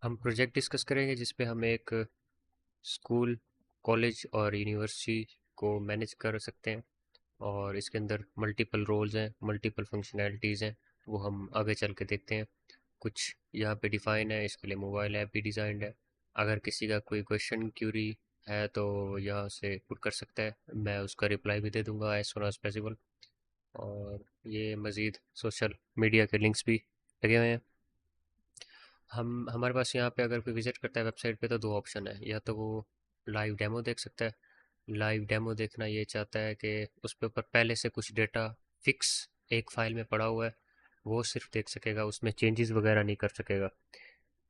हम project discuss करेंगे जिस पे हम एक स्कूल, कॉलेज और यूनिवर्सिटी को मैनेज कर सकते हैं और इसके अंदर मल्टीपल रोल्स हैं, मल्टीपल फंक्शनैलिटीज़ हैं। वो हम आगे चल के देखते हैं। कुछ यहाँ पे डिफाइन है, इसके लिए मोबाइल ऐप भी डिज़ाइंड है। अगर किसी का कोई क्वेश्चन क्यूरी है तो यहाँ से पुट कर सकता है, मैं उसका रिप्लाई भी दे दूंगा एज सुन एज पॉसिबल। और ये मज़ीद सोशल मीडिया के लिंक्स भी लगे हुए हैं। हम हमारे पास यहाँ पे अगर कोई विजिट करता है वेबसाइट पे तो दो ऑप्शन है, या तो वो लाइव डेमो देख सकता है। लाइव डेमो देखना ये चाहता है कि उस पे ऊपर पहले से कुछ डेटा फिक्स एक फाइल में पड़ा हुआ है, वो सिर्फ देख सकेगा, उसमें चेंजेस वगैरह नहीं कर सकेगा।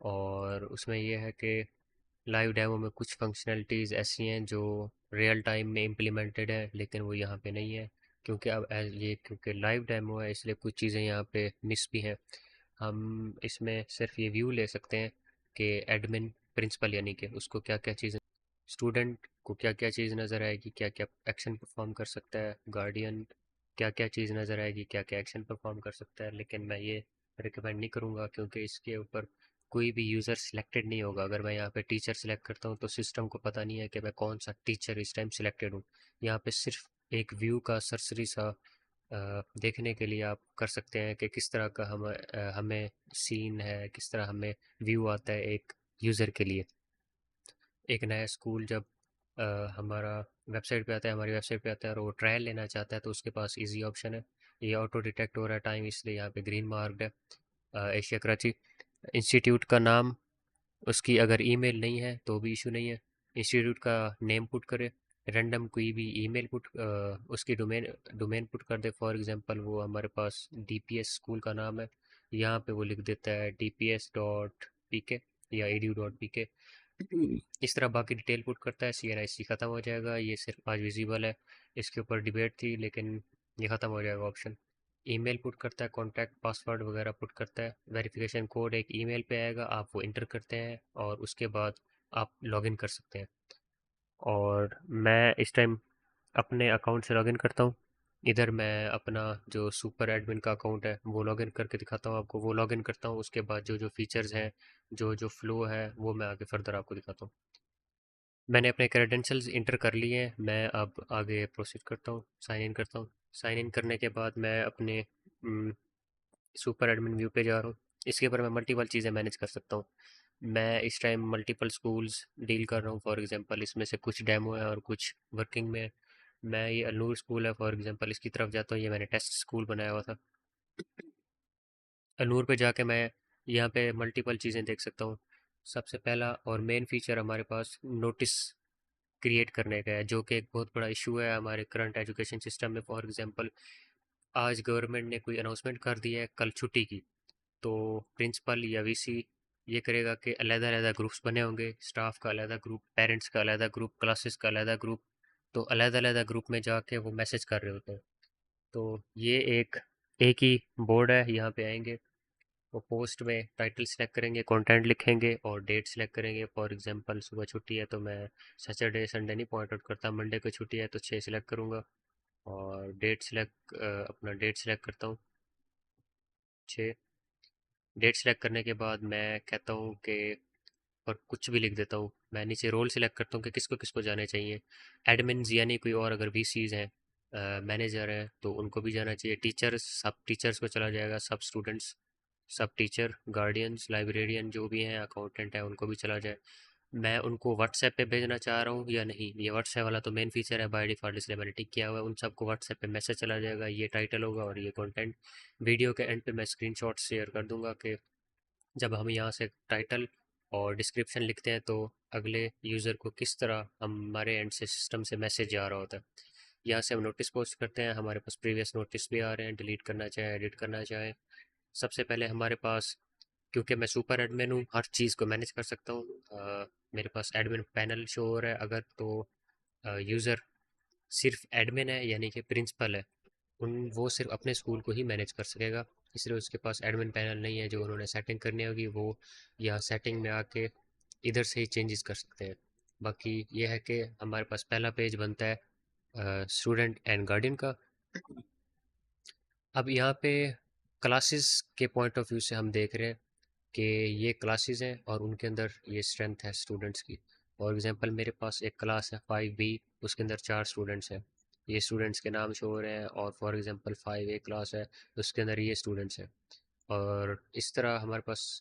और उसमें ये है कि लाइव डेमो में कुछ फंक्शनैलिटीज़ ऐसी हैं जो रियल टाइम में इम्प्लीमेंटेड है लेकिन वो यहाँ पे नहीं है, क्योंकि अब ये क्योंकि लाइव डेमो है इसलिए कुछ चीज़ें यहाँ पे मिस भी हैं। हम इसमें सिर्फ ये व्यू ले सकते हैं कि एडमिन प्रिंसिपल यानी कि उसको क्या क्या चीज़, स्टूडेंट को क्या क्या चीज़ नज़र आएगी, क्या क्या एक्शन परफॉर्म कर सकता है, गार्डियन क्या क्या चीज़ नज़र आएगी, क्या क्या एक्शन परफॉर्म कर सकता है। लेकिन मैं ये रिकमेंड नहीं करूँगा क्योंकि इसके ऊपर कोई भी यूज़र सिलेक्टेड नहीं होगा। अगर मैं यहाँ पे टीचर सिलेक्ट करता हूँ तो सिस्टम को पता नहीं है कि मैं कौन सा टीचर इस टाइम सिलेक्टेड हूँ। यहाँ पे सिर्फ एक व्यू का सरसरी सा देखने के लिए आप कर सकते हैं कि किस तरह का हमें सीन है, किस तरह हमें व्यू आता है एक यूज़र के लिए। एक नया स्कूल जब हमारा वेबसाइट पे आता है, हमारी वेबसाइट पे आता है और वो ट्रायल लेना चाहता है तो उसके पास इजी ऑप्शन है। ये ऑटो डिटेक्ट हो रहा है टाइम, इसलिए यहाँ पे ग्रीन मार्क्ड है। एशिया कराची इंस्टीट्यूट का नाम, उसकी अगर ईमेल नहीं है तो भी इशू नहीं है। इंस्टीट्यूट का नेम पुट करे, रैंडम कोई भी ईमेल पुट, उसकी डोमेन डोमेन पुट कर दे। फॉर एग्जांपल वो हमारे पास डीपीएस स्कूल का नाम है, यहाँ पे वो लिख देता है dps.pk या edu.pk। इस तरह बाकी डिटेल पुट करता है, CNIC ख़त्म हो जाएगा। ये सिर्फ आज विजिबल है, इसके ऊपर डिबेट थी लेकिन ये ख़त्म हो जाएगा ऑप्शन। ईमेल पुट करता है, कॉन्टैक्ट पासवर्ड वगैरह पुट करता है। वेरिफिकेशन कोड एक ईमेल पे आएगा, आप वो इंटर करते हैं और उसके बाद आप लॉगिन कर सकते हैं। और मैं इस टाइम अपने अकाउंट से लॉगिन करता हूँ। इधर मैं अपना जो सुपर एडमिन का अकाउंट है वो लॉगिन करके दिखाता हूँ आपको। वो लॉगिन करता हूँ, उसके बाद जो जो फीचर्स हैं, जो जो फ्लो है वो मैं आगे फर्दर आपको दिखाता हूँ। मैंने अपने क्रेडेंशियल्स इंटर कर लिए हैं, मैं अब आगे प्रोसीड करता हूँ, साइन इन करता हूँ। साइन इन करने के बाद मैं अपने सुपर एडमिन व्यू पे जा रहा हूँ। इसके ऊपर मैं मल्टीपल चीज़ें मैनेज कर सकता हूँ। मैं इस टाइम मल्टीपल स्कूल्स डील कर रहा हूँ। फॉर एग्जांपल इसमें से कुछ डेमो है और कुछ वर्किंग में है। मैं ये अलनूर स्कूल है फॉर एग्जांपल, इसकी तरफ जाता हूँ। ये मैंने टेस्ट स्कूल बनाया हुआ था। अलनूर पे जाके मैं यहाँ पे मल्टीपल चीज़ें देख सकता हूँ। सबसे पहला और मेन फीचर हमारे पास नोटिस क्रिएट करने का है, जो कि एक बहुत बड़ा इशू है हमारे करंट एजुकेशन सिस्टम में। फॉर एग्जांपल आज गवर्नमेंट ने कोई अनाउंसमेंट कर दी है कल छुट्टी की, तो प्रिंसिपल या वीसी ये करेगा कि अलग-अलग ग्रुप्स बने होंगे, स्टाफ का अलग ग्रुप, पेरेंट्स का अलग ग्रुप, क्लासेस का अलग ग्रुप। तो अलग-अलग ग्रुप में जाके वो मैसेज कर रहे होते हैं। तो ये एक एक ही बोर्ड है, यहाँ पे आएंगे, वो पोस्ट में टाइटल सेलेक्ट करेंगे, कंटेंट लिखेंगे और डेट सेलेक्ट करेंगे। फॉर एग्जांपल सुबह छुट्टी है तो मैं सैटरडे संडे नहीं पॉइंट आउट करता, मंडे को छुट्टी है तो 6 सेलेक्ट करूँगा। और डेट सेलेक्ट, अपना डेट सेलेक्ट करता हूँ 6। डेट सेलेक्ट करने के बाद मैं कहता हूँ कि, और कुछ भी लिख देता हूँ। मैं नीचे रोल सिलेक्ट करता हूँ कि किसको किसको जाने चाहिए। एडमिन्स यानी कोई और अगर वीसीज हैं, मैनेजर हैं तो उनको भी जाना चाहिए। टीचर्स, सब टीचर्स को चला जाएगा, सब स्टूडेंट्स, सब टीचर, गार्डियंस, लाइब्रेरियन जो भी हैं, अकाउंटेंट है, उनको भी चला जाए। मैं उनको व्हाट्सएप पे भेजना चाह रहा हूँ या नहीं, ये व्हाट्सएप वाला तो मेन फीचर है बाय डिफ़ॉल्ट इसलिए मैंने टिक किया हुआ है। उन सबको व्हाट्सएप पे मैसेज चला जाएगा, ये टाइटल होगा और ये कंटेंट। वीडियो के एंड पे मैं स्क्रीनशॉट शेयर कर दूंगा कि जब हम यहाँ से टाइटल और डिस्क्रिप्शन लिखते हैं तो अगले यूज़र को किस तरह हमारे एंड से सिस्टम से मैसेज आ रहा होता है। यहाँ से हम नोटिस पोस्ट करते हैं, हमारे पास प्रीवियस नोटिस भी आ रहे हैं, डिलीट करना चाहे एडिट करना चाहे। सबसे पहले हमारे पास, क्योंकि मैं सुपर एडमिन हूँ, हर चीज़ को मैनेज कर सकता हूँ। मेरे पास एडमिन पैनल शो हो रहा है। अगर तो यूज़र सिर्फ एडमिन है यानी कि प्रिंसिपल है, उन वो सिर्फ अपने स्कूल को ही मैनेज कर सकेगा, इसलिए उसके पास एडमिन पैनल नहीं है। जो उन्होंने सेटिंग करनी होगी वो या सेटिंग में आके इधर से ही चेंजेस कर सकते हैं। बाकी ये है कि हमारे पास पहला पेज बनता है स्टूडेंट एंड गार्डियन का। अब यहाँ पे क्लासेस के पॉइंट ऑफ व्यू से हम देख रहे हैं कि ये क्लासेस हैं और उनके अंदर ये स्ट्रेंथ है स्टूडेंट्स की। फॉर एग्जांपल मेरे पास एक क्लास है 5B, उसके अंदर 4 स्टूडेंट्स हैं, ये स्टूडेंट्स के नाम शो हो रहे हैं। और फॉर एग्जांपल 5A क्लास है, उसके अंदर ये स्टूडेंट्स हैं। और इस तरह हमारे पास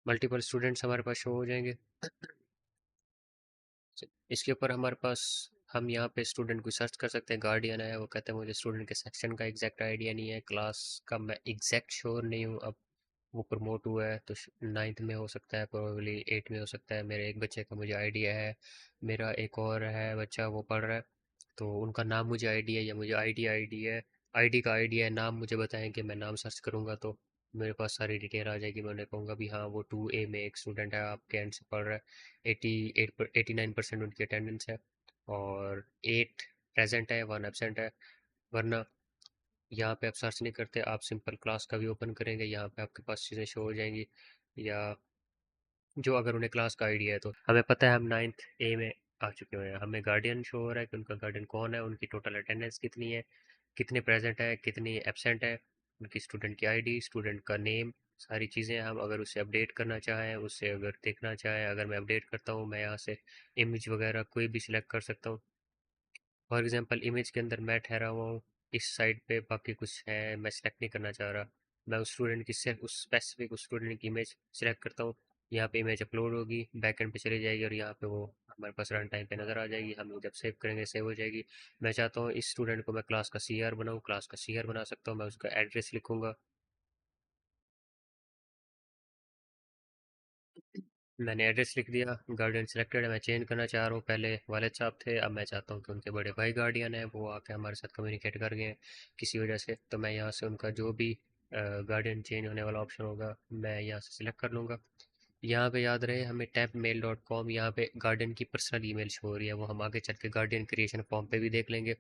मल्टीपल स्टूडेंट्स हमारे पास शो हो जाएंगे। इसके ऊपर हमारे पास हम यहाँ पे स्टूडेंट को सर्च कर सकते हैं। गार्डियन है, वो कहते हैं मुझे स्टूडेंट के सेक्शन का एग्जैक्ट आइडिया नहीं है, क्लास का मैं एग्जैक्ट श्योर नहीं हूँ। अब वो प्रमोट हुआ है तो 9th में हो सकता है, प्रोबेबली 8 में हो सकता है। मेरे एक बच्चे का मुझे आइडिया है, मेरा एक और है बच्चा वो पढ़ रहा है, तो उनका नाम मुझे आइडिया है या मुझे आईडी का आइडिया है। नाम मुझे बताएं कि मैं नाम सर्च करूँगा तो मेरे पास सारी डिटेल आ जाएगी। मैं उन्हें कहूँगा भी हाँ वो 2A में एक स्टूडेंट है, आपके एंड से पढ़ रहा है, 89% उनकी अटेंडेंस है और 8 प्रेजेंट है, 1 एबसेंट है। वरना यहाँ पे आप सर्च नहीं करते, आप सिंपल क्लास का भी ओपन करेंगे, यहाँ पे आपके पास चीज़ें शो हो जाएंगी। या जो अगर उन्हें क्लास का आइडिया है तो हमें पता है हम 9th A में आ चुके हुए हैं, हमें गार्डियन शो हो रहा है कि उनका गार्डियन कौन है, उनकी टोटल अटेंडेंस कितनी है, कितने प्रेजेंट है, कितनी एबसेंट है, उनकी स्टूडेंट की आईडी, स्टूडेंट का नेम, सारी चीज़ें। हम अगर उसे अपडेट करना चाहें, उसे अगर देखना चाहें, अगर मैं अपडेट करता हूँ, मैं यहाँ से इमेज वगैरह कोई भी सिलेक्ट कर सकता हूँ। फॉर एग्जांपल इमेज के अंदर मैं ठहरा हुआ हूँ इस साइड पे, बाकी कुछ है मैं सिलेक्ट नहीं करना चाह रहा, मैं उस स्टूडेंट की सिर्फ उस स्पेसिफिक उस स्टूडेंट की इमेज सिलेक्ट करता हूँ। यहाँ पे इमेज अपलोड होगी, बैकएंड पे चली जाएगी और यहाँ पे वो हमारे पास रन टाइम पे नज़र आ जाएगी। हम जब सेव करेंगे सेव हो जाएगी। मैं चाहता हूँ इस स्टूडेंट को मैं क्लास का CR बनाऊँ, क्लास का CR बना सकता हूँ। मैं उसका एड्रेस लिखूँगा, मैंने एड्रेस लिख दिया, गार्डियन सिलेक्टेड है। मैं चेंज करना चाह रहा हूँ, पहले वालिद साहब थे, अब मैं चाहता हूँ कि उनके बड़े भाई गार्डियन है, वो आके हमारे साथ कम्युनिकेट कर गए हैं किसी वजह से। तो मैं यहाँ से उनका जो भी गार्डियन चेंज होने वाला ऑप्शन होगा मैं यहाँ से सिलेक्ट कर लूँगा। यहाँ पे याद रहे हमें tapmail.com, यहाँ पे गार्डियन की पर्सनल ईमेल शो हो रही है, वो हम आगे चल के गार्डियन क्रिएशन फॉर्म पे भी देख लेंगे।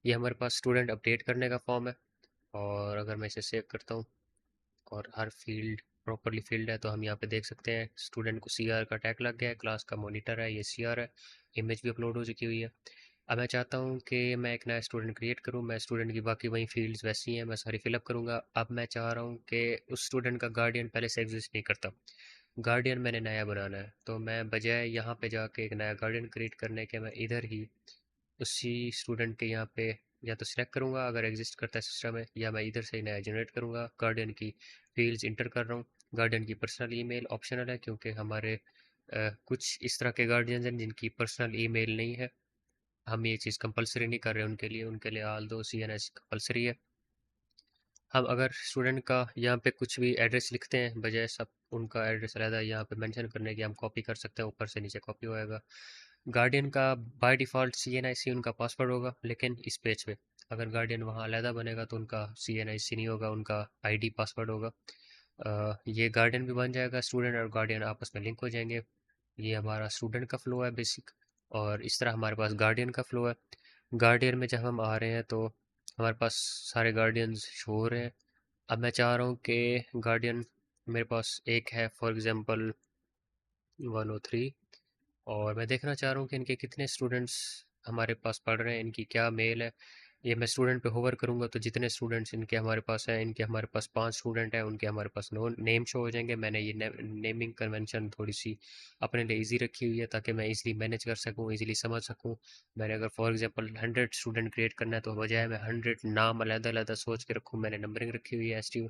ये हमारे पास स्टूडेंट अपडेट करने का फॉर्म है। और अगर मैं इसे सेव करता हूँ और हर फील्ड प्रॉपरली फील्ड है तो हम यहाँ पे देख सकते हैं स्टूडेंट को CR का टैग लग गया है, क्लास का मॉनिटर है, ये CR है, इमेज भी अपलोड हो चुकी हुई है। अब मैं चाहता हूँ कि मैं एक नया स्टूडेंट क्रिएट करूँ, मैं स्टूडेंट की बाकी वही फील्ड्स वैसी हैं मैं सारी फिलअप करूँगा। अब मैं चाह रहा हूँ कि उस स्टूडेंट का गार्डियन पहले से एग्जिस्ट नहीं करता, गार्डियन मैंने नया बनाना है। तो मैं बजाय यहाँ पे जाके एक नया गार्डियन क्रिएट करने के, मैं इधर ही उसी स्टूडेंट के यहाँ पे या तो सिलेक्ट करूँगा अगर एग्जिस्ट करता है सिस्टम में, या मैं इधर से ही नया जनरेट करूँगा। गार्डियन की फील्ड्स इंटर कर रहा हूँ, गार्डियन की पर्सनल ईमेल ऑप्शनल है क्योंकि हमारे कुछ इस तरह के गार्डियंस हैं जिनकी पर्सनल ईमेल नहीं है। हम ये चीज़ कंपलसरी नहीं कर रहे उनके लिए आल दो CNS कंपलसरी है। हम अगर स्टूडेंट का यहाँ पे कुछ भी एड्रेस लिखते हैं, बजाय सब उनका एड्रेस अलग यहाँ पे मेंशन करने की, हम कॉपी कर सकते हैं, ऊपर से नीचे कॉपी होएगा। गार्डियन का बाय डिफ़ॉल्ट CNIC उनका पासवर्ड होगा, लेकिन इस पेज पे अगर गार्डियन वहाँ अलहदा बनेगा तो उनका CNIC नहीं होगा, उनका ID पासवर्ड होगा। ये गार्डियन भी बन जाएगा, स्टूडेंट और गार्डियन आपस में लिंक हो जाएंगे। ये हमारा स्टूडेंट का फ़्लो है बेसिक, और इस तरह हमारे पास गार्डियन का फ़्लो है। गार्डियन में जब हम आ रहे हैं तो हमारे पास सारे गार्डियंस शो हो रहे हैं। अब मैं चाह रहा हूँ कि गार्डियन मेरे पास एक है फॉर एग्ज़ाम्पल 103, और मैं देखना चाह रहा हूँ कि इनके कितने स्टूडेंट्स हमारे पास पढ़ रहे हैं, इनकी क्या मेल है। ये मैं स्टूडेंट पे होवर करूँगा तो जितने स्टूडेंट्स इनके हमारे पास हैं, इनके हमारे पास 5 स्टूडेंट हैं, उनके हमारे पास नो नेम शो हो जाएंगे। मैंने ये नेमिंग कन्वेंशन थोड़ी सी अपने लिए इजी रखी हुई है ताकि मैं इजीली मैनेज कर सकूँ, इजीली समझ सकूँ। मैंने अगर फॉर एग्जांपल 100 स्टूडेंट क्रिएट करना है तो बजाय मैं 100 नाम अलग-अलग सोच के रखूँ, मैंने नंबरिंग रखी हुई है STU।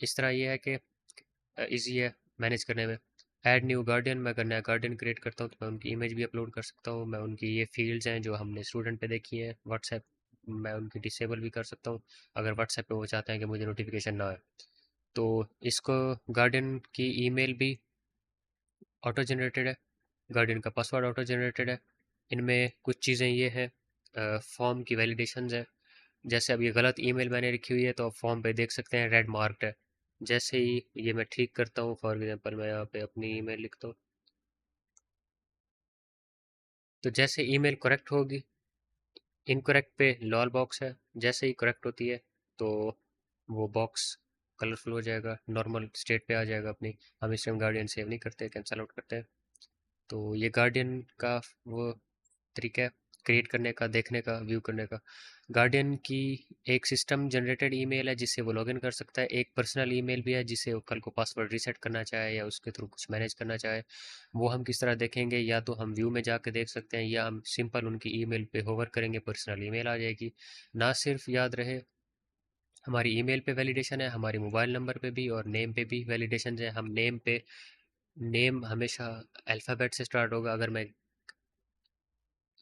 इस तरह ये है कि ईजी है मैनेज करने में। ऐड न्यू गार्डियन, मैं अगर नया गार्डियन क्रिएट करता हूँ तो मैं उनकी इमेज भी अपलोड कर सकता हूँ। मैं उनकी ये फील्ड्स हैं जो हमने स्टूडेंट पे देखी हैं, व्हाट्सएप मैं उनकी डिसेबल भी कर सकता हूँ अगर व्हाट्सएप पे वो चाहते हैं कि मुझे नोटिफिकेशन ना आए। तो इसको गार्डियन की ईमेल भी ऑटो जनरेटेड है, गार्डियन का पासवर्ड ऑटो जनरेटेड है। इनमें कुछ चीज़ें ये हैं, फॉर्म की वैलिडेशंस है। जैसे अब ये गलत ईमेल मैंने लिखी हुई है तो आप फॉर्म पे देख सकते हैं रेड मार्क्ड है। जैसे ही ये मैं ठीक करता हूँ, फॉर एग्जांपल मैं यहाँ पे अपनी ईमेल लिखता हूँ, तो जैसे ईमेल करेक्ट होगी, इनकरेक्ट पे लाल बॉक्स है, जैसे ही करेक्ट होती है तो वो बॉक्स कलरफुल हो जाएगा, नॉर्मल स्टेट पे आ जाएगा अपनी। हम इस टाइम गार्डियन सेव नहीं करते, कैंसिल आउट करते हैं। तो ये गार्डियन का वो तरीका है क्रिएट करने का, देखने का, व्यू करने का। गार्डियन की एक सिस्टम जनरेटेड ईमेल है जिससे वो लॉगिन कर सकता है, एक पर्सनल ईमेल भी है जिससे वो कल को पासवर्ड रीसेट करना चाहे या उसके थ्रू कुछ मैनेज करना चाहे। वो हम किस तरह देखेंगे, या तो हम व्यू में जाके देख सकते हैं या हम सिंपल उनकी ईमेल पे होवर करेंगे, पर्सनल ईमेल आ जाएगी। ना सिर्फ याद रहे हमारी ईमेल पे वैलिडेशन है, हमारी मोबाइल नंबर पे भी और नेम पे भी वैलिडेशन है। हम नेम पे, नेम हमेशा अल्फ़ाबेट से स्टार्ट होगा। अगर मैं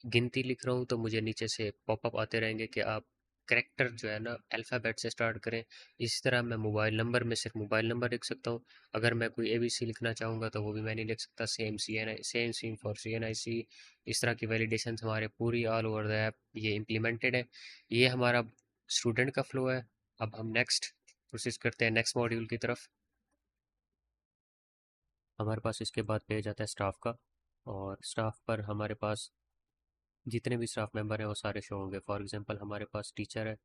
गिनती लिख रहा हूँ तो मुझे नीचे से पॉपअप आते रहेंगे कि आप करेक्टर जो है ना अल्फ़ाबेट से स्टार्ट करें। इसी तरह मैं मोबाइल नंबर में सिर्फ मोबाइल नंबर लिख सकता हूँ। अगर मैं कोई एबीसी लिखना चाहूँगा तो वो भी मैं नहीं लिख सकता। Same scene for CNIC। इस तरह की वैलिडेशन हमारे पूरी ऑल ओवर द ऐप ये इम्प्लीमेंटेड है। ये हमारा स्टूडेंट का फ्लो है। अब हम नेक्स्ट प्रोसेस करते हैं नेक्स्ट मॉड्यूल की तरफ। हमारे पास इसके बाद पेज आता है स्टाफ का, और स्टाफ पर हमारे पास जितने भी स्टाफ मेंबर हैं वो सारे शो होंगे। फॉर एग्जांपल हमारे पास टीचर है,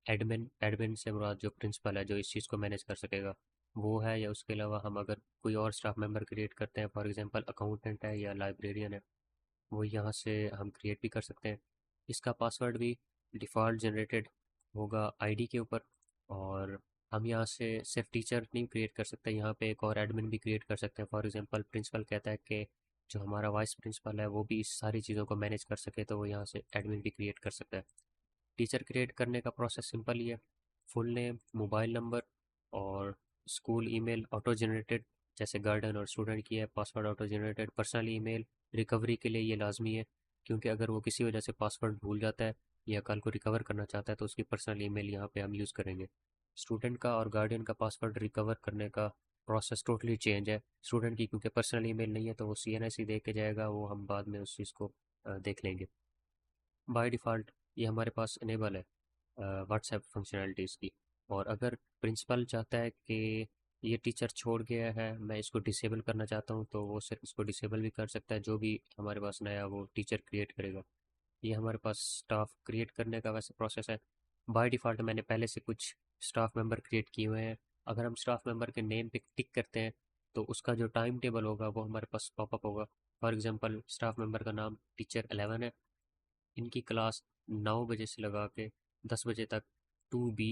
एडमिन, एडमिन से मुराद जो प्रिंसिपल है जो इस चीज़ को मैनेज कर सकेगा वो है, या उसके अलावा हम अगर कोई और स्टाफ मेंबर क्रिएट करते हैं, फॉर एग्जांपल अकाउंटेंट है या लाइब्रेरियन है, वो यहाँ से हम क्रिएट भी कर सकते हैं। इसका पासवर्ड भी डिफ़ॉल्ट जनरेटेड होगा आईडी के ऊपर, और हम यहाँ से सिर्फ टीचर नहीं क्रिएट कर सकते, यहाँ पे एक और एडमिन भी क्रिएट कर सकते हैं। फॉर एग्जांपल प्रिंसिपल कहता है कि जो हमारा वाइस प्रिंसिपल है वो भी इस सारी चीज़ों को मैनेज कर सके, तो वो यहाँ से एडमिन भी क्रिएट कर सकता है। टीचर क्रिएट करने का प्रोसेस सिंपल ही है। फुल नेम, मोबाइल नंबर और स्कूल ईमेल ऑटो जनरेटेड, जैसे गार्डन और स्टूडेंट की है। Password auto generated, personal email recovery के लिए ये लाजमी है, क्योंकि अगर वो किसी वजह से पासवर्ड भूल जाता है या कल को रिकवर करना चाहता है तो उसकी पर्सनल ईमेल यहाँ पे हम यूज़ करेंगे। स्टूडेंट का और गार्डियन का पासवर्ड रिकवर करने का प्रोसेस टोटली चेंज है। स्टूडेंट की क्योंकि पर्सनल ईमेल नहीं है तो वो CNIC दे के जाएगा, वो हम बाद में उस चीज़ को देख लेंगे। बाय डिफ़ॉल्ट ये हमारे पास इनेबल है व्हाट्सएप फंक्शनैलिटीज़ की। और अगर प्रिंसिपल चाहता है कि ये टीचर छोड़ गया है, मैं इसको डिसेबल करना चाहता हूँ, तो वो सिर्फ इसको डिसेबल भी कर सकता है। जो भी हमारे पास नया वो टीचर क्रिएट करेगा। ये हमारे पास स्टाफ क्रिएट करने का वैसे प्रोसेस है। बाय डिफ़ॉल्ट मैंने पहले से कुछ स्टाफ मेंबर क्रिएट किए हुए हैं। अगर हम स्टाफ मेंबर के नेम पे टिक करते हैं तो उसका जो टाइम टेबल होगा वो हमारे पास पॉपअप होगा। फॉर एग्जांपल स्टाफ मेंबर का नाम टीचर 11 है। इनकी क्लास 9 बजे से लगा के 10 बजे तक 2B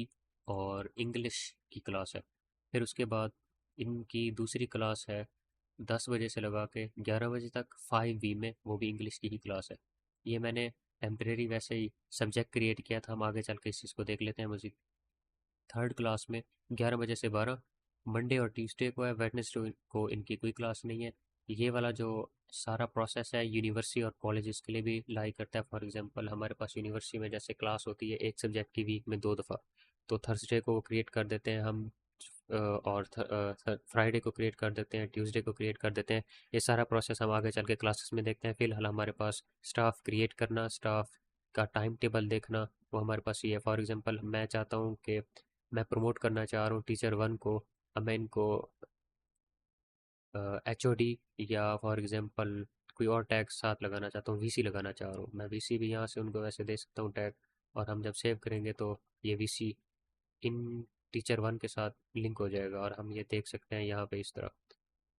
और इंग्लिश की क्लास है। फिर उसके बाद इनकी दूसरी क्लास है 10 बजे से लगा के 11 बजे तक 5B में, वो भी इंग्लिश की ही क्लास है। ये मैंने टेम्परेरी वैसे ही सब्जेक्ट क्रिएट किया था, हम आगे चल के इस चीज़ को देख लेते हैं मज़ीद। थर्ड क्लास में 11 बजे से 12, मंडे और ट्यूसडे को है, वेडनेसडे को इनकी कोई क्लास नहीं है। ये वाला जो सारा प्रोसेस है यूनिवर्सिटी और कॉलेजेस के लिए भी लाई करता है। फॉर एग्जांपल हमारे पास यूनिवर्सिटी में जैसे क्लास होती है एक सब्जेक्ट की वीक में 2 दफ़ा, तो थर्सडे को क्रिएट कर देते हैं हम, और फ्राइडे को क्रिएट कर देते हैं, ट्यूसडे को क्रिएट कर देते हैं। ये सारा प्रोसेस हम आगे चल के क्लासेस में देखते हैं। फिलहाल हमारे पास स्टाफ क्रिएट करना, स्टाफ का टाइम टेबल देखना, वो हमारे पास ये है। फॉर एग्जांपल मैं चाहता हूँ कि मैं प्रमोट करना चाह रहा हूँ टीचर 1 को, अब मैं इनको HOD या फॉर एग्जांपल कोई और टैग साथ लगाना चाहता हूँ, VC लगाना चाह रहा हूँ, मैं VC भी यहाँ से उनको वैसे दे सकता हूँ टैग। और हम जब सेव करेंगे तो ये VC इन टीचर 1 के साथ लिंक हो जाएगा और हम ये देख सकते हैं यहाँ पे इस तरह।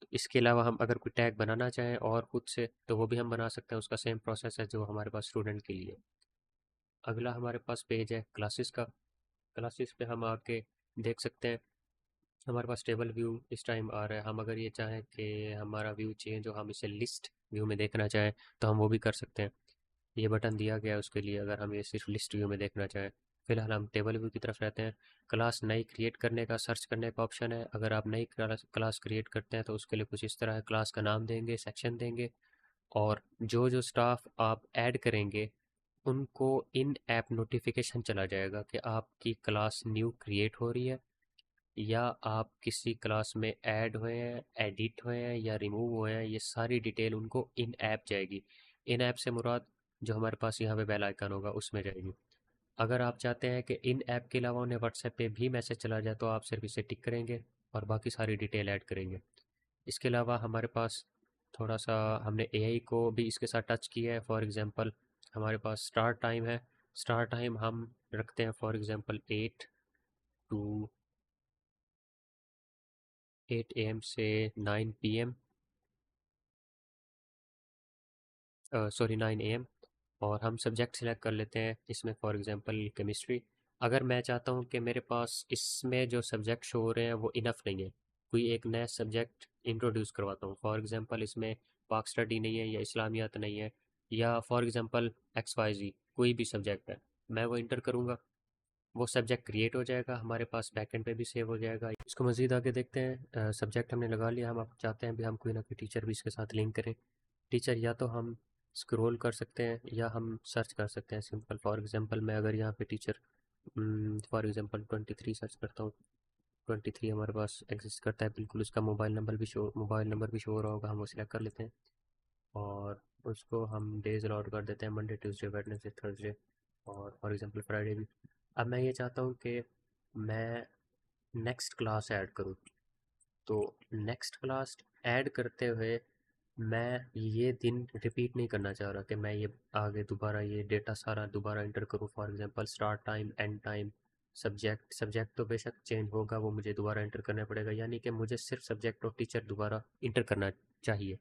तो इसके अलावा हम अगर कोई टैग बनाना चाहें और खुद से तो वो भी हम बना सकते हैं, उसका सेम प्रोसेस है जो हमारे पास स्टूडेंट के लिए। अगला हमारे पास पेज है क्लासेस का। क्लासेस पे हम आके देख सकते हैं हमारे पास टेबल व्यू इस टाइम आ रहा है। हम अगर ये चाहें कि हमारा व्यू चेंज हो, हम इसे लिस्ट व्यू में देखना चाहें तो हम वो भी कर सकते हैं। ये बटन दिया गया है उसके लिए, अगर हम ये सिर्फ लिस्ट व्यू में देखना चाहें। फिलहाल हम टेबल व्यू की तरफ रहते हैं। क्लास नई क्रिएट करने का, सर्च करने का ऑप्शन है। अगर आप नई क्लास क्रिएट करते हैं तो उसके लिए कुछ इस तरह है, क्लास का नाम देंगे, सेक्शन देंगे, और जो जो स्टाफ आप ऐड करेंगे उनको इन ऐप नोटिफिकेशन चला जाएगा कि आपकी क्लास न्यू क्रिएट हो रही है, या आप किसी क्लास में ऐड हुए हैं, एडिट हुए हैं या रिमूव हुए हैं। ये सारी डिटेल उनको इन ऐप जाएगी। इन ऐप से मुराद जो हमारे पास यहाँ पे बेल आइकन होगा उसमें जाएगी। अगर आप चाहते हैं कि इन ऐप के अलावा उन्हें व्हाट्सएप पे भी मैसेज चला जाए तो आप सिर्फ इसे टिक करेंगे और बाकी सारी डिटेल ऐड करेंगे। इसके अलावा हमारे पास थोड़ा सा हमने AI को भी इसके साथ टच किया है। फॉर एग्जांपल हमारे पास स्टार्ट टाइम है। स्टार्ट टाइम हम रखते हैं फॉर एग्जांपल 8 AM से 9 PM, सॉरी 9 AM। और हम सब्जेक्ट सेलेक्ट कर लेते हैं इसमें, फॉर एग्जांपल केमिस्ट्री। अगर मैं चाहता हूँ कि मेरे पास इसमें जो सब्जेक्ट शो हो रहे हैं वो इनफ नहीं है, कोई एक नया सब्जेक्ट इंट्रोड्यूस करवाता हूँ, फॉर एग्जांपल इसमें पाक स्टडी नहीं है या इस्लामियात नहीं है, या फॉर एग्जांपल एक्स वाई जी कोई भी सब्जेक्ट है, मैं वो इंटर करूँगा, वो सब्जेक्ट क्रिएट हो जाएगा, हमारे पास बैकएंड पे भी सेव हो जाएगा। इसको मज़ीद आगे देखते हैं। सब्जेक्ट हमने लगा लिया, हम आप चाहते हैं भी हम कोई ना कोई टीचर भी इसके साथ लिंक करें। टीचर या तो हम स्क्रॉल कर सकते हैं या हम सर्च कर सकते हैं सिंपल। फॉर एग्जांपल मैं अगर यहाँ पे टीचर फॉर एग्जांपल 23 सर्च करता हूँ, 23 हमारे पास एग्जिस्ट करता है, बिल्कुल उसका मोबाइल नंबर भी शो हो रहा होगा, हम वो सिलेक्ट कर लेते हैं और उसको हम डेज अलॉट कर देते हैं, मंडे ट्यूसडे वेडनेसडे थर्सडे और फॉर एग्जांपल फ्राइडे भी। अब मैं ये चाहता हूँ कि मैं नेक्स्ट क्लास ऐड करूँ, तो नेक्स्ट क्लास ऐड करते हुए मैं ये दिन रिपीट नहीं करना चाह रहा कि मैं ये आगे दोबारा ये डेटा सारा दोबारा इंटर करूँ, for example start time and time subject तो बेशक चेंज होगा, वो मुझे दोबारा इंटर करना पड़ेगा, यानी कि मुझे सिर्फ सब्जेक्ट और टीचर दोबारा इंटर करना चाहिए।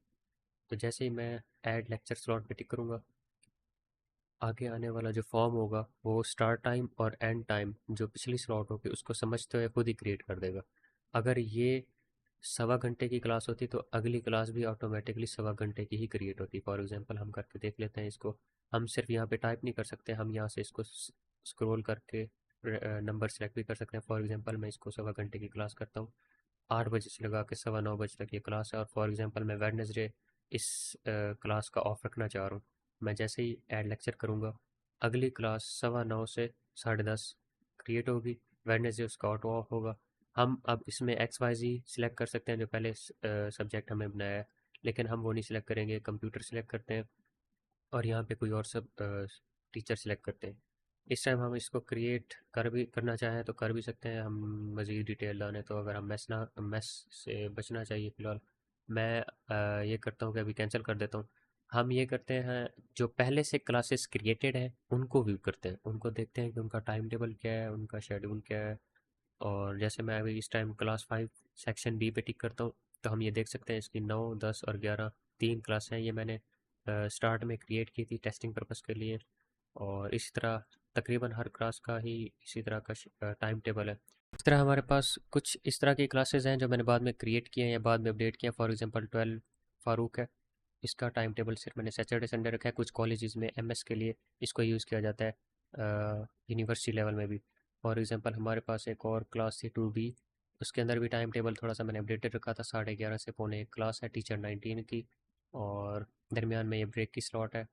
तो जैसे ही मैं ऐड लेक्चर स्लॉट पे टिक करूँगा, आगे आने वाला जो फॉर्म होगा वो स्टार्ट टाइम और एंड टाइम जो पिछली स्लॉट होगी उसको समझते हुए खुद ही क्रिएट कर देगा। अगर ये 1.25 घंटे की क्लास होती तो अगली क्लास भी ऑटोमेटिकली 1.25 घंटे की ही क्रिएट होती। फॉर एग्जांपल हम करके देख लेते हैं इसको। हम सिर्फ यहाँ पे टाइप नहीं कर सकते, हम यहाँ से इसको स्क्रॉल करके नंबर सेलेक्ट भी कर सकते हैं। फॉर एग्जांपल मैं इसको 1.25 घंटे की क्लास करता हूँ, 8 बजे से लगा के 9:15 तक ये क्लास है, और फॉर एग्जांपल मैं वेडनेसडे इस क्लास का ऑफ रखना चाह रहा हूँ। मैं जैसे ही ऐड लेक्चर करूँगा, अगली क्लास 9:15 से 10:30 क्रिएट होगी, वेडनेसडे उसका ऑटो ऑफ होगा। हम अब इसमें एक्स वाई जी सिलेक्ट कर सकते हैं जो पहले सब्जेक्ट हमें बनाया है, लेकिन हम वो नहीं सिलेक्ट करेंगे, कंप्यूटर सिलेक्ट करते हैं और यहाँ पे कोई और सब टीचर सिलेक्ट करते हैं। इस टाइम हम इसको क्रिएट करना चाहें तो कर भी सकते हैं, हम मज़ीद डिटेल डालें तो। अगर हम मैस से बचना चाहिए फ़िलहाल, मैं ये करता हूँ कि अभी कैंसिल कर देता हूँ। हम ये करते हैं, जो पहले से क्लासेस क्रिएटेड हैं उनको व्यू करते हैं, उनको देखते हैं कि उनका टाइम टेबल क्या है, उनका शेड्यूल क्या है। और जैसे मैं अभी इस टाइम क्लास 5 सेक्शन बी पे टिक करता हूँ, तो हम ये देख सकते हैं इसकी 9, 10 और 11 तीन क्लास हैं। ये मैंने स्टार्ट में क्रिएट की थी टेस्टिंग पर्पस के लिए, और इसी तरह तकरीबन हर क्लास का ही इसी तरह का टाइम टेबल है। इस तरह हमारे पास कुछ इस तरह की क्लासेस हैं जो मैंने बाद में क्रिएट किए हैं या बाद में अपडेट किए हैं। फॉर एग्जांपल 12 फारूक है, इसका टाइम टेबल सिर्फ मैंने सैटरडे संडे रखा है। कुछ कॉलेजेस में एमएस के लिए इसको यूज़ किया जाता है, यूनिवर्सिटी लेवल में भी। फॉर एग्जांपल हमारे पास एक और क्लास थी 2B, उसके अंदर भी टाइम टेबल थोड़ा सा मैंने अपडेटेड रखा था। 11:30 से पौने एक क्लास है टीचर 19 की, और दरमियान में ये ब्रेक की स्लॉट है।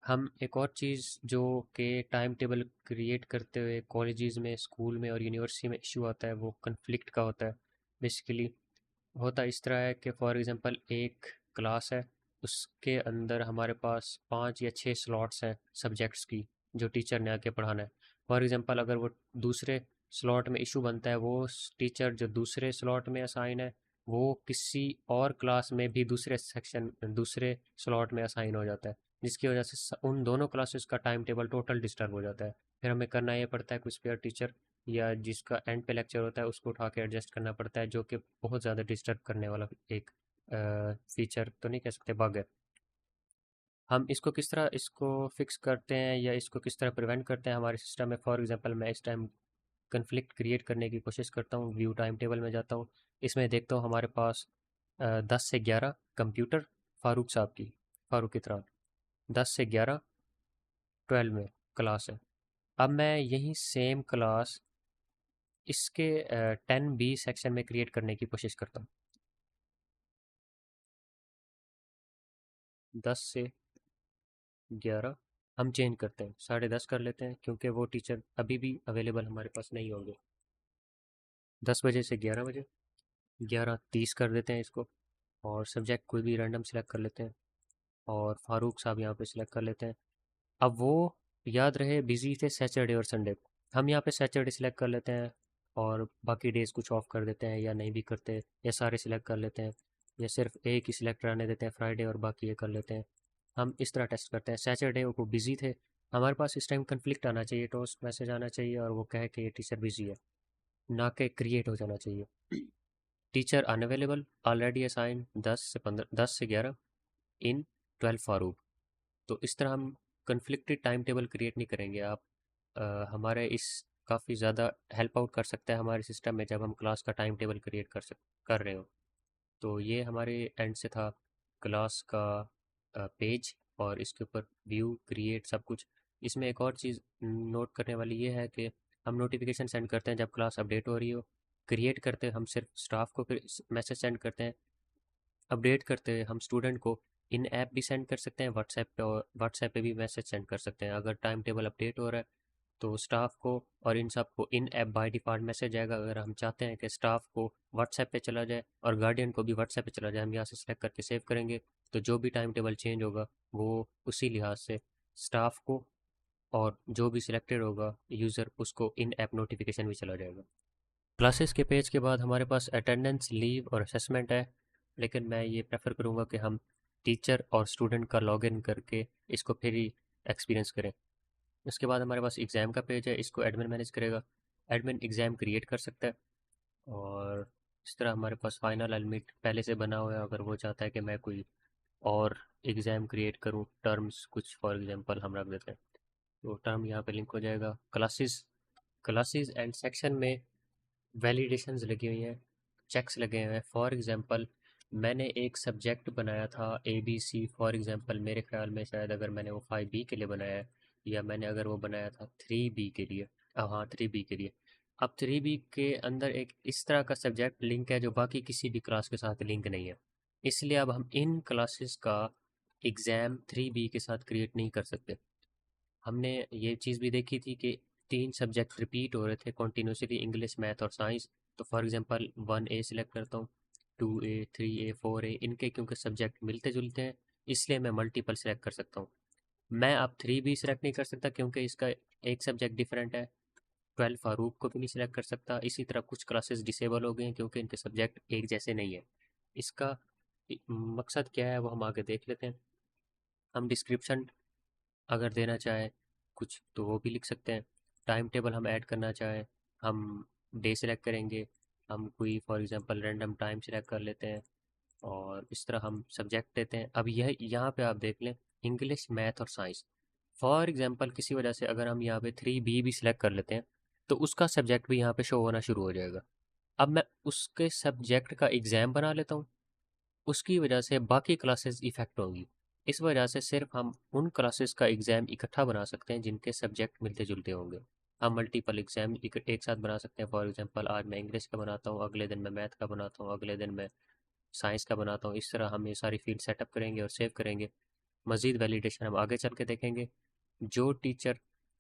हम एक और चीज़ जो कि टाइम टेबल क्रिएट करते हुए कॉलेजेस में, स्कूल में और यूनिवर्सिटी में इशू आता है, वो कन्फ्लिक्ट का होता है। बेसिकली होता इस तरह है कि फॉर एग्जांपल एक क्लास है, उसके अंदर हमारे पास 5 या 6 स्लॉट्स हैं सब्जेक्ट्स की जो टीचर ने आके पढ़ाना है। फॉर एग्जांपल अगर वो दूसरे स्लॉट में इशू बनता है, वो टीचर जो दूसरे स्लॉट में असाइन है वो किसी और क्लास में भी दूसरे स्लॉट में असाइन हो जाता है, जिसकी वजह से उन दोनों क्लासेस का टाइम टेबल टोटल डिस्टर्ब हो जाता है। फिर हमें करना ये पड़ता है, कोई स्पेयर टीचर या जिसका एंड पे लेक्चर होता है उसको उठा के एडजस्ट करना पड़ता है, जो कि बहुत ज़्यादा डिस्टर्ब करने वाला एक फीचर तो नहीं कह सकते, बग है। हम इसको किस तरह इसको फिक्स करते हैं या इसको किस तरह प्रिवेंट करते हैं हमारे सिस्टम में। फॉर एग्जांपल मैं इस टाइम कन्फ्लिक्ट क्रिएट करने की कोशिश करता हूँ, व्यू टाइम टेबल में जाता हूँ, इसमें देखता हूँ हमारे पास 10 से 11 कंप्यूटर फारूक की तरह 10 से 11 12 में क्लास है। अब मैं यही सेम क्लास इसके 10B सेक्शन में क्रिएट करने की कोशिश करता हूँ। 10 से 11 हम चेंज करते हैं, 10:30 कर लेते हैं, क्योंकि वो टीचर अभी भी अवेलेबल हमारे पास नहीं होंगे। 10 बजे से 11 बजे, 11:30 कर देते हैं इसको, और सब्जेक्ट कोई भी रैंडम सेलेक्ट कर लेते हैं और फारूक साहब यहाँ पे सिलेक्ट कर लेते हैं। अब वो याद रहे बिजी थे सैटरडे और संडे को, हम यहाँ पे सैटरडे सिलेक्ट कर लेते हैं और बाकी डेज कुछ ऑफ कर देते हैं या नहीं भी करते, या सारे सिलेक्ट कर लेते हैं, या सिर्फ एक ही सिलेक्ट रहने देते हैं फ्राइडे और बाकी ये कर लेते हैं। हम इस तरह टेस्ट करते हैं। सैटरडे को बिजी थे, हमारे पास इस टाइम कन्फ्लिक्ट आना चाहिए, टोस्ट मैसेज आना चाहिए और वो कहे कि ये टीचर बिजी है, ना कि क्रिएट हो जाना चाहिए टीचर अनअवेलेबल ऑलरेडी असाइन 10 से 11 इन 12 फारूक। तो इस तरह हम कन्फ्लिक्टेड टाइम टेबल क्रिएट नहीं करेंगे। आप हमारे इस काफ़ी ज़्यादा हेल्प आउट कर सकता है हमारे सिस्टम में जब हम क्लास का टाइम टेबल क्रिएट कर रहे हो। तो ये हमारे एंड से था क्लास का पेज और इसके ऊपर व्यू क्रिएट सब कुछ। इसमें एक और चीज़ नोट करने वाली ये है कि हम नोटिफिकेशन सेंड करते हैं जब क्लास अपडेट हो रही हो। क्रिएट करते हम सिर्फ स्टाफ को फिर मैसेज सेंड करते हैं। अपडेट करते हम स्टूडेंट को इन ऐप भी सेंड कर सकते हैं व्हाट्सएप पे, और व्हाट्सएप पे भी मैसेज सेंड कर सकते हैं। अगर टाइम टेबल अपडेट हो रहा है तो स्टाफ को और इन सब को इन ऐप बाय डिफ़ॉल्ट मैसेज आएगा। अगर हम चाहते हैं कि स्टाफ को व्हाट्सएप पे चला जाए और गार्डियन को भी व्हाट्सएप पे चला जाए, हम यहाँ से सेलेक्ट करके सेव करेंगे। तो जो भी टाइम टेबल चेंज होगा वो उसी लिहाज से स्टाफ को और जो भी सिलेक्टेड होगा यूज़र उसको इन ऐप नोटिफिकेशन भी चला जाएगा। क्लासेस के पेज के बाद हमारे पास अटेंडेंस, लीव और असेसमेंट है, लेकिन मैं ये प्रेफर करूँगा कि हम टीचर और स्टूडेंट का लॉगिन करके इसको फिर ही एक्सपीरियंस करें। उसके बाद हमारे पास एग्ज़ाम का पेज है, इसको एडमिन मैनेज करेगा। एडमिन एग्ज़ाम क्रिएट कर सकता है और इस तरह हमारे पास फाइनल एडमिट पहले से बना हुआ है। अगर वो चाहता है कि मैं कोई और एग्ज़ाम क्रिएट करूँ, टर्म्स कुछ फॉर एग्जांपल हम रख देते हैं, तो टर्म यहाँ पे लिंक हो जाएगा। क्लासेस क्लासेस एंड सेक्शन में वैलिडेशंस लगी हुई हैं, चेक्स लगे हुए हैं। फॉर एग्जांपल मैंने एक सब्जेक्ट बनाया था ABC, फॉर एग्जांपल मेरे ख्याल में शायद अगर मैंने वो 5B के लिए बनाया है या मैंने अगर वो बनाया था 3B के लिए, हाँ 3B के लिए। अब 3B के अंदर एक इस तरह का सब्जेक्ट लिंक है जो बाकी किसी भी क्लास के साथ लिंक नहीं है, इसलिए अब हम इन क्लासेस का एग्ज़ाम 3B के साथ क्रिएट नहीं कर सकते। हमने ये चीज़ भी देखी थी कि 3 सब्जेक्ट रिपीट हो रहे थे कंटिन्यूसली, इंग्लिश, मैथ और साइंस। तो फॉर एग्जांपल 1A सिलेक्ट करता हूँ, 2A, 3A, 4A, इनके क्योंकि सब्जेक्ट मिलते जुलते हैं इसलिए मैं मल्टीपल सेलेक्ट कर सकता हूँ। मैं अब 3B सिलेक्ट नहीं कर सकता क्योंकि इसका एक सब्जेक्ट डिफरेंट है। 12 फारूक को भी नहीं सिलेक्ट कर सकता। इसी तरह कुछ क्लासेस डिसेबल हो गए हैं क्योंकि इनके सब्जेक्ट एक जैसे नहीं है। इसका मकसद क्या है वो हम आगे देख लेते हैं। हम डिस्क्रिप्शन अगर देना चाहें कुछ तो वो भी लिख सकते हैं। टाइम टेबल हम ऐड करना चाहें, हम डे सेलेक्ट करेंगे, हम कोई for example random time select कर लेते हैं और इस तरह हम सब्जेक्ट देते हैं। अब यह यहाँ पे आप देख लें इंग्लिश, मैथ और साइंस। फॉर एग्जांपल किसी वजह से अगर हम यहाँ पे 3B भी सिलेक्ट कर लेते हैं तो उसका सब्जेक्ट भी यहाँ पे शो होना शुरू हो जाएगा। अब मैं उसके सब्जेक्ट का एग्ज़ाम बना लेता हूँ, उसकी वजह से बाकी क्लासेस इफ़ेक्ट होंगी। इस वजह से सिर्फ हम उन क्लासेस का एग्ज़ाम इकट्ठा बना सकते हैं जिनके सब्जेक्ट मिलते जुलते होंगे। हम मल्टीपल एग्ज़ाम एक साथ बना सकते हैं। फॉर एग्जांपल आज मैं इंग्लिश का बनाता हूँ, अगले दिन मैं मैथ का बनाता हूँ, अगले दिन मैं साइंस का बनाता हूँ। इस तरह हम ये सारी फील्ड सेटअप करेंगे और सेव करेंगे। मज़ीद वैलिडेशन हम आगे चल के देखेंगे। जो टीचर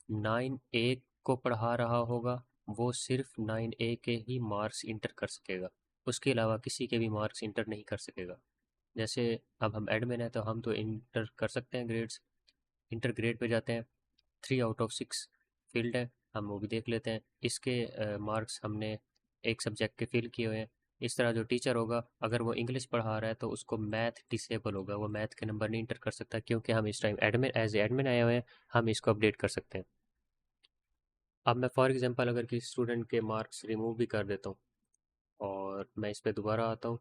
9A को पढ़ा रहा होगा वो सिर्फ 9A के ही मार्क्स इंटर कर सकेगा, उसके अलावा किसी के भी मार्क्स इंटर नहीं कर सकेगा। जैसे अब हम एडमिन है तो हम तो इंटर कर सकते हैं ग्रेड्स। इंटर ग्रेड पे जाते हैं, 3/6 फील्ड है, हम वो भी देख लेते हैं। इसके मार्क्स हमने एक सब्जेक्ट के फिल किए हुए हैं। इस तरह जो टीचर होगा अगर वो इंग्लिश पढ़ा रहा है तो उसको मैथ डिसेबल होगा, वो मैथ के नंबर नहीं इंटर कर सकता क्योंकि हम इस टाइम एडमिन एज एडमिन आए हुए हैं, हम इसको अपडेट कर सकते हैं। अब मैं फॉर एग्जांपल अगर किसी स्टूडेंट के मार्क्स रिमूव भी कर देता हूँ और मैं इस पर दोबारा आता हूँ,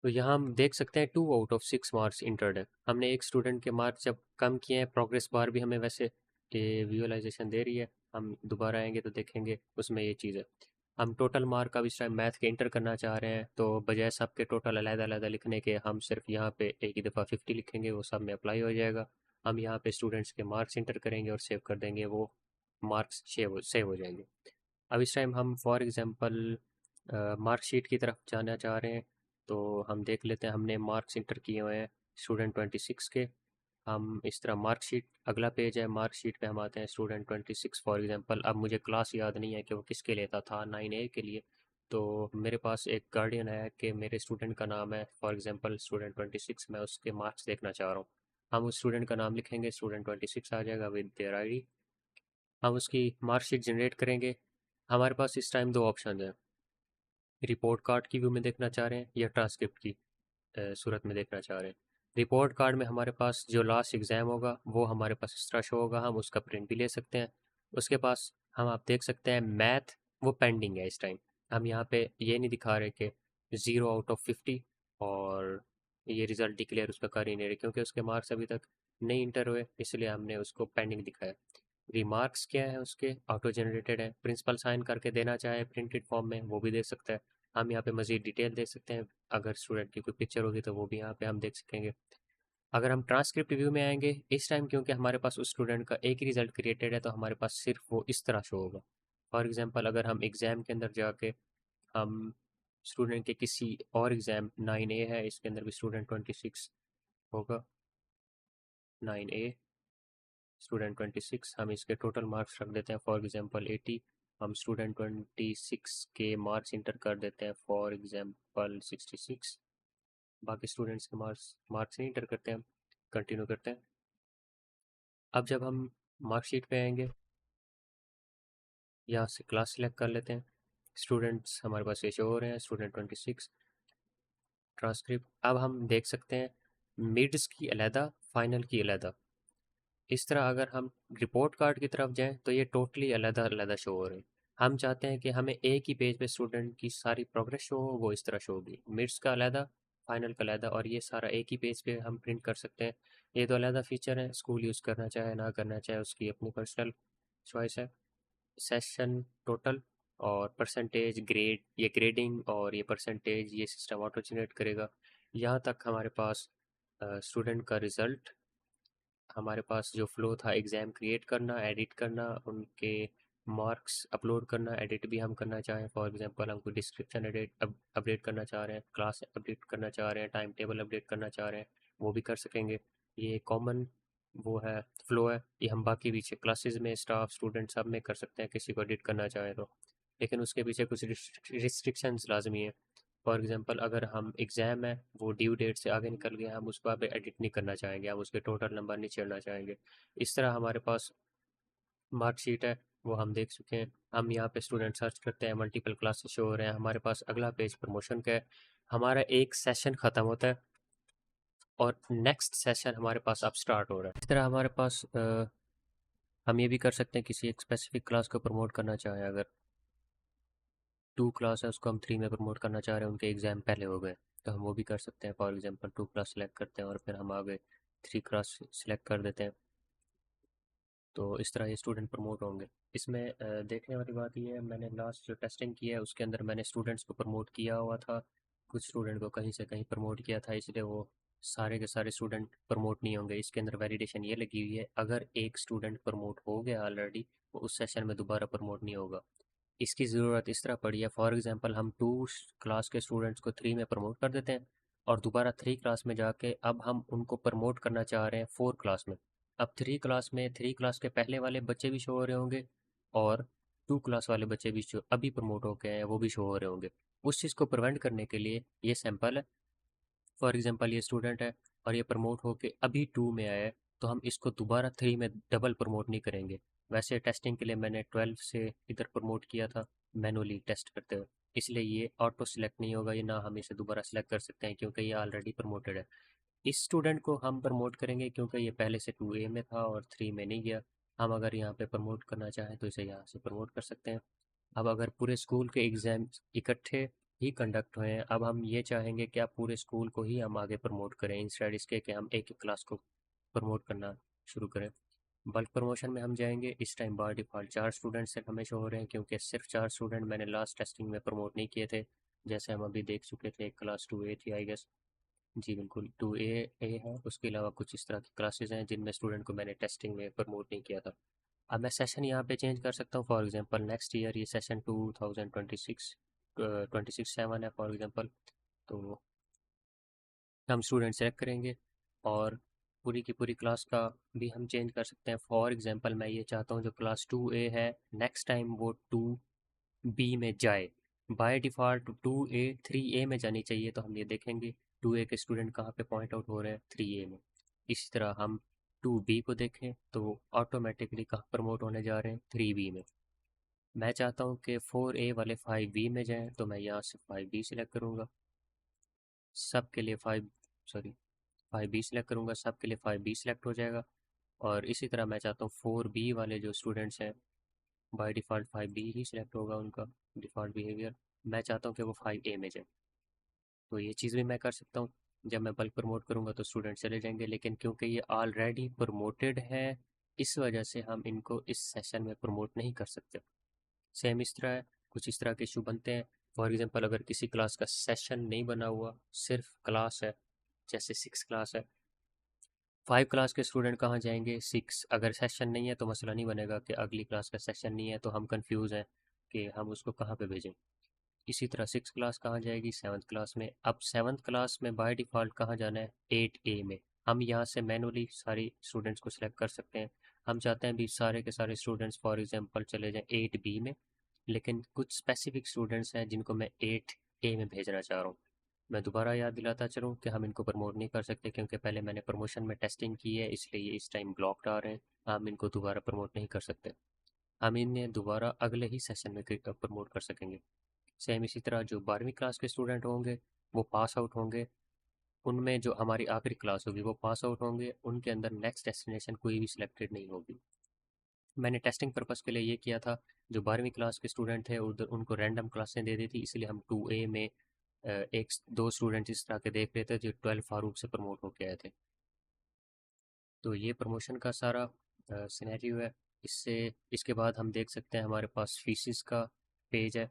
तो यहाँ हम देख सकते हैं 2/6 मार्क्स इंटर्ड है। हमने एक स्टूडेंट के मार्क्स जब कम किए हैं, प्रोग्रेस बार भी हमें वैसे विजुअलाइजेशन दे रही है, हम दोबारा आएंगे तो देखेंगे उसमें ये चीज़ है। हम टोटल मार्क अब इस टाइम मैथ के इंटर करना चाह रहे हैं तो बजाय सबके टोटल अलग-अलग लिखने के हम सिर्फ यहाँ पे एक ही दफ़ा 50 लिखेंगे, वो सब में अप्लाई हो जाएगा। हम यहाँ पे स्टूडेंट्स के मार्क्स इंटर करेंगे और सेव कर देंगे, वो मार्क्स सेव हो जाएंगे। अब इस टाइम हम फॉर एग्जांपल मार्कशीट की तरफ जाना चाह रहे हैं तो हम देख लेते हैं। हमने मार्क्स इंटर किए हुए हैं स्टूडेंट 26 के। हम इस तरह मार्कशीट अगला पेज है, मार्कशीट पे हम आते हैं स्टूडेंट 26 फॉर एग्जांपल। अब मुझे क्लास याद नहीं है कि वो किसके लिए था 9A के लिए, तो मेरे पास एक गार्डियन है कि मेरे स्टूडेंट का नाम है फॉर एग्जांपल स्टूडेंट 26, मैं उसके मार्क्स देखना चाह रहा हूँ। हम उस स्टूडेंट का नाम लिखेंगे, स्टूडेंट 26 आ जाएगा विद देयर ID। हम उसकी मार्कशीट जनरेट करेंगे। हमारे पास इस टाइम दो ऑप्शन है, रिपोर्ट कार्ड की व्यू में देखना चाह रहे हैं या ट्रांसक्रिप्ट की सूरत में देखना चाह रहे हैं। रिपोर्ट कार्ड में हमारे पास जो लास्ट एग्ज़ाम होगा वो हमारे पास इस तरह शो होगा, हम उसका प्रिंट भी ले सकते हैं। उसके पास हम आप देख सकते हैं मैथ वो पेंडिंग है इस टाइम। हम यहाँ पे ये नहीं दिखा रहे कि 0/50, और ये रिज़ल्ट डिक्लेयर उसका कर ही नहीं रहे क्योंकि उसके मार्क्स अभी तक नहीं इंटर हुए, इसलिए हमने उसको पेंडिंग दिखाया। रिमार्क्स क्या है उसके, ऑटो जनरेटेड है, प्रिंसिपल साइन करके देना चाहे प्रिंटेड फॉर्म में वो भी दे सकता है। हम यहाँ पे मज़ीद डिटेल देख सकते हैं, अगर स्टूडेंट की कोई पिक्चर होगी तो वो भी यहाँ पे हम देख सकेंगे। अगर हम ट्रांसक्रिप्ट व्यू में आएंगे इस टाइम, क्योंकि हमारे पास उस स्टूडेंट का एक ही रिजल्ट क्रिएटेड है तो हमारे पास सिर्फ वो इस तरह शो होगा। फॉर एग्जांपल अगर हम एग्ज़ाम के अंदर जाके हम स्टूडेंट के किसी और एग्ज़ाम 9A है, इसके अंदर भी स्टूडेंट 26 होगा, 9A स्टूडेंट 26, हम इसके टोटल मार्क्स रख देते हैं फॉर एग्जांपल 80। हम स्टूडेंट 26 के मार्क्स इंटर कर देते हैं फॉर एग्जांपल 66। बाकी स्टूडेंट्स के मार्क्स नहीं इंटर करते हैं, कंटिन्यू करते हैं। अब जब हम मार्कशीट पे आएंगे, यहाँ से क्लास सेलेक्ट कर लेते हैं। स्टूडेंट्स हमारे पास ये शो हो रहे हैं, स्टूडेंट 26 ट्रांसक्रिप्ट। अब हम देख सकते हैं मिड्स की अलहदा, फाइनल की अलहदा। इस तरह अगर हम रिपोर्ट कार्ड की तरफ जाएं तो ये टोटली अलग अलग शो हो रहे हैं। हम चाहते हैं कि हमें एक ही पेज पे स्टूडेंट की सारी प्रोग्रेस शो हो, वो इस तरह शो होगी, मिड्स का अलहदा, फाइनल का अलहदा, और ये सारा एक ही पेज पे हम प्रिंट कर सकते हैं। ये तो अलहदा फीचर है, स्कूल यूज़ करना चाहे ना करना चाहे उसकी अपनी पर्सनल चॉइस है। सेशन टोटल और परसेंटेज ग्रेड, ये ग्रेडिंग और ये परसेंटेज ये सिस्टम ऑटो जनरेट करेगा। यहाँ तक हमारे पास स्टूडेंट का रिज़ल्ट, हमारे पास जो फ्लो था एग्ज़ाम क्रिएट करना, एडिट करना, उनके मार्क्स अपलोड करना, एडिट भी हम करना चाहें, फॉर एग्जांपल हम कोई डिस्क्रिप्शन अपडेट करना चाह रहे हैं, क्लास अपडेट करना चाह रहे हैं, टाइम टेबल अपडेट करना चाह रहे हैं, वो भी कर सकेंगे। ये कॉमन वो है, फ्लो है, ये हम बाकी पीछे क्लासेस में स्टाफ स्टूडेंट सब में कर सकते हैं किसी को एडिट करना चाहें तो। लेकिन उसके पीछे कुछ रिस्ट्रिक्शंस लाजमी है। फॉर एग्जांपल अगर हम एग्ज़ाम है वो ड्यू डेट से आगे निकल गया, हम उसको अब एडिट नहीं करना चाहेंगे, हम उसके टोटल नंबर नहीं छेड़ना चाहेंगे। इस तरह हमारे पास मार्कशीट है, वो हम देख चुके हैं। हम यहाँ पे स्टूडेंट सर्च करते हैं, मल्टीपल क्लासेस शो हो रहे हैं, हमारे पास अगला पेज प्रमोशन का है। हमारा एक सेशन ख़त्म होता है और नेक्स्ट सेशन हमारे पास अब स्टार्ट हो रहा है। इस तरह हमारे पास हम ये भी कर सकते हैं किसी एक स्पेसिफिक क्लास को प्रमोट करना चाहें, अगर 2 क्लास है उसको हम 3 में प्रमोट करना चाह रहे हैं, उनके एग्ज़ाम पहले हो गए तो हम वो भी कर सकते हैं। फॉर एग्जांपल 2 क्लास सेलेक्ट करते हैं और फिर हम आगे 3 क्लास सेलेक्ट कर देते हैं, तो इस तरह ये स्टूडेंट प्रमोट होंगे। इसमें देखने वाली बात ये है, मैंने लास्ट जो टेस्टिंग की है उसके अंदर मैंने स्टूडेंट्स को प्रमोट किया हुआ था, कुछ स्टूडेंट को कहीं से कहीं प्रमोट किया था, इसलिए वो सारे के सारे स्टूडेंट प्रमोट नहीं होंगे। इसके अंदर वैलिडेशन ये लगी हुई है, अगर एक स्टूडेंट प्रमोट हो गया ऑलरेडी, वो उस सेशन में दोबारा प्रमोट नहीं होगा। इसकी ज़रूरत इस तरह पड़ी है, फॉर एग्जांपल हम 2 क्लास के स्टूडेंट्स को 3 में प्रमोट कर देते हैं और दोबारा 3 क्लास में जाके अब हम उनको प्रमोट करना चाह रहे हैं 4 क्लास में। अब 3 क्लास में 3 क्लास के पहले वाले बच्चे भी शो हो रहे होंगे और 2 क्लास वाले बच्चे भी जो अभी प्रमोट हो गए हैं वो भी शो हो रहे होंगे। उस चीज़ को प्रिवेंट करने के लिए ये सैंपल है। फॉर एग्जांपल ये स्टूडेंट है और ये प्रमोट होके अभी 2 में आया है, तो हम इसको दोबारा 3 में डबल प्रमोट नहीं करेंगे। वैसे टेस्टिंग के लिए मैंने 12 से इधर प्रमोट किया था मैनुअली टेस्ट करते हुए, इसलिए ये ऑटो सिलेक्ट नहीं होगा, ये ना हम इसे दोबारा सेलेक्ट कर सकते हैं क्योंकि ये ऑलरेडी प्रमोटेड है। इस स्टूडेंट को हम प्रमोट करेंगे क्योंकि ये पहले से 2A में था और 3 में नहीं गया। हम अगर यहाँ पे प्रमोट करना चाहें तो इसे यहाँ से प्रमोट कर सकते हैं। अब अगर पूरे स्कूल के एग्ज़ाम इकट्ठे ही कंडक्ट हुए हैं, अब हम ये चाहेंगे कि आप पूरे स्कूल को ही हम आगे प्रमोट करें इंस्टेड इसके कि हम एक एक क्लास को प्रमोट करना शुरू करें। बल्क प्रमोशन में हम जाएंगे, इस टाइम बाय डिफ़ॉल्ट 4 स्टूडेंट्स सिर्फ हमें शो हो रहे हैं क्योंकि सिर्फ 4 स्टूडेंट मैंने लास्ट टेस्टिंग में प्रमोट नहीं किए थे, जैसे हम अभी देख चुके थे। क्लास 2A थी आई गेस, जी बिल्कुल 2A है, उसके अलावा कुछ इस तरह की क्लासेस हैं जिनमें स्टूडेंट को मैंने टेस्टिंग में प्रमोट नहीं किया था। अब मैं सेशन यहाँ पे चेंज कर सकता हूँ, फॉर एग्जांपल नेक्स्ट ईयर ये सेशन 2026 26/7 है फॉर एग्जांपल, तो हम स्टूडेंट सेलेक्ट करेंगे और पूरी की पूरी क्लास का भी हम चेंज कर सकते हैं। फॉर एग्जांपल मैं ये चाहता हूँ जो क्लास 2A है नेक्स्ट टाइम वो 2B में जाए, बाय डिफ़ॉल्ट 2A 3A में जानी चाहिए, तो हम ये देखेंगे 2A के स्टूडेंट कहाँ पे पॉइंट आउट हो रहे हैं, 3A में। इसी तरह हम 2B को देखें तो ऑटोमेटिकली कहाँ प्रमोट होने जा रहे हैं, 3B में। मैं चाहता हूँ कि 4A वाले 5B में जाएं, तो मैं यहाँ से 5B सिलेक्ट करूँगा, सब के लिए 5B सिलेक्ट करूँगा, सब के लिए 5B सिलेक्ट हो जाएगा। और इसी तरह मैं चाहता हूँ 4B वाले जो स्टूडेंट्स हैं by default 5B he select होगा उनका डिफ़ॉल्ट बिहेवियर, मैं चाहता हूँ कि वो 5A में जाए। तो ये चीज़ भी मैं कर सकता हूँ। जब मैं बल्क प्रमोट करूँगा तो स्टूडेंट चले जाएंगे, लेकिन क्योंकि ये ऑलरेडी प्रमोटेड है, इस वजह से हम इनको इस सेशन में प्रमोट नहीं कर सकते। सेम इस तरह है, कुछ इस तरह के इशू बनते हैं। फॉर एग्जांपल अगर किसी क्लास का सेशन नहीं बना हुआ, सिर्फ क्लास है, जैसे 6 क्लास है, 5 क्लास के स्टूडेंट कहाँ जाएंगे? 6 अगर सेशन नहीं है तो मसला नहीं बनेगा कि अगली क्लास का सेशन नहीं है, तो हम कंफ्यूज हैं कि हम उसको कहाँ पे भेजें। इसी तरह 6 क्लास कहाँ जाएगी? 7th क्लास में। अब 7th क्लास में बाय डिफ़ॉल्ट कहाँ जाना है? 8A में। हम यहाँ से मैनुअली सारी स्टूडेंट्स को सिलेक्ट कर सकते हैं। हम चाहते हैं भी सारे के सारे स्टूडेंट्स फॉर एग्जांपल चले जाएं 8B में, लेकिन कुछ स्पेसिफिक स्टूडेंट्स हैं जिनको मैं 8A में भेजना चाह रहा हूँ। मैं दोबारा याद दिलाता चलूँ कि हम इनको प्रमोट नहीं कर सकते, क्योंकि पहले मैंने प्रमोशन में टेस्टिंग की है, इसलिए ये इस टाइम ब्लॉक्ड आ रहे हैं। हम इनको दोबारा प्रमोट नहीं कर सकते। हम इन्हें दोबारा अगले ही सेशन में प्रमोट कर सकेंगे। सेम इसी तरह जो 12वीं क्लास के स्टूडेंट होंगे वो पास आउट होंगे, उनमें जो हमारी आखिरी क्लास होगी वो पास आउट होंगे, उनके अंदर नेक्स्ट डेस्टिनेशन कोई भी सिलेक्टेड नहीं होगी। मैंने टेस्टिंग पर्पज़ के लिए ये किया था। जो 12वीं क्लास के स्टूडेंट थे उधर उनको रैंडम क्लासें दे दी थी, इसलिए हम 2A में एक दो स्टूडेंट इस तरह के देख रहे थे जो 12 फारूक से प्रमोट होके आए थे। तो ये प्रमोशन का सारा सिनेरियो है। इससे इसके बाद हम देख सकते हैं हमारे पास फीसिस का पेज है।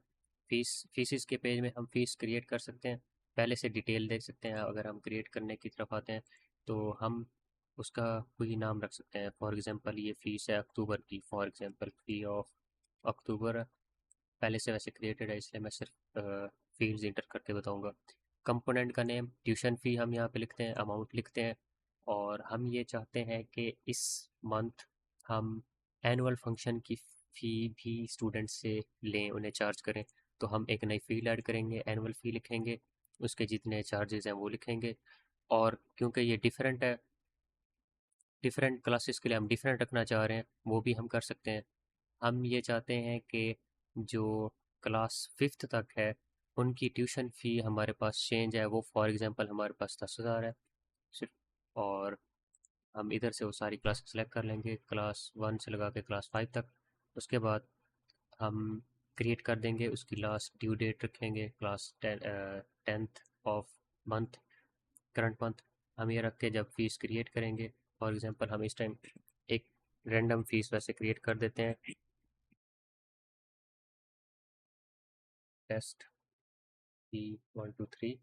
फीसिस के पेज में हम फ़ीस क्रिएट कर सकते हैं, पहले से डिटेल देख सकते हैं। अगर हम क्रिएट करने की तरफ आते हैं तो हम उसका कोई नाम रख सकते हैं। फॉर एग्जांपल ये फ़ीस है अक्टूबर की, for example fee of October पहले से वैसे क्रिएटेड है, इसलिए मैं सिर्फ फील्ड्स इंटर करके बताऊंगा। कंपोनेंट का नेम, ट्यूशन फ़ी हम यहाँ पे लिखते हैं, अमाउंट लिखते हैं, और हम ये चाहते हैं कि इस मंथ हम एनुअल फंक्शन की फ़ी भी स्टूडेंट से लें, उन्हें चार्ज करें। तो हम एक नई फील्ड ऐड करेंगे, एनुअल फ़ी लिखेंगे, उसके जितने चार्जेस हैं वो लिखेंगे। और क्योंकि ये डिफरेंट है, डिफरेंट क्लासेस के लिए हम डिफरेंट रखना चाह रहे हैं, वो भी हम कर सकते हैं। हम ये चाहते हैं कि जो क्लास 5th तक है उनकी ट्यूशन फ़ी हमारे पास चेंज है, वो फॉर एग्जांपल हमारे पास 10,000 है सिर्फ। और हम इधर से वो सारी क्लास सेलेक्ट कर लेंगे, क्लास 1 से लगा के क्लास 5 तक। उसके बाद हम क्रिएट कर देंगे, उसकी लास्ट ड्यू डेट रखेंगे class 10th of month, current month. हम ये रख के जब फीस क्रिएट करेंगे, फॉर एग्जांपल हम इस टाइम एक रैंडम फीस वैसे क्रिएट कर देते हैं, टेस्ट फी 1 2 3।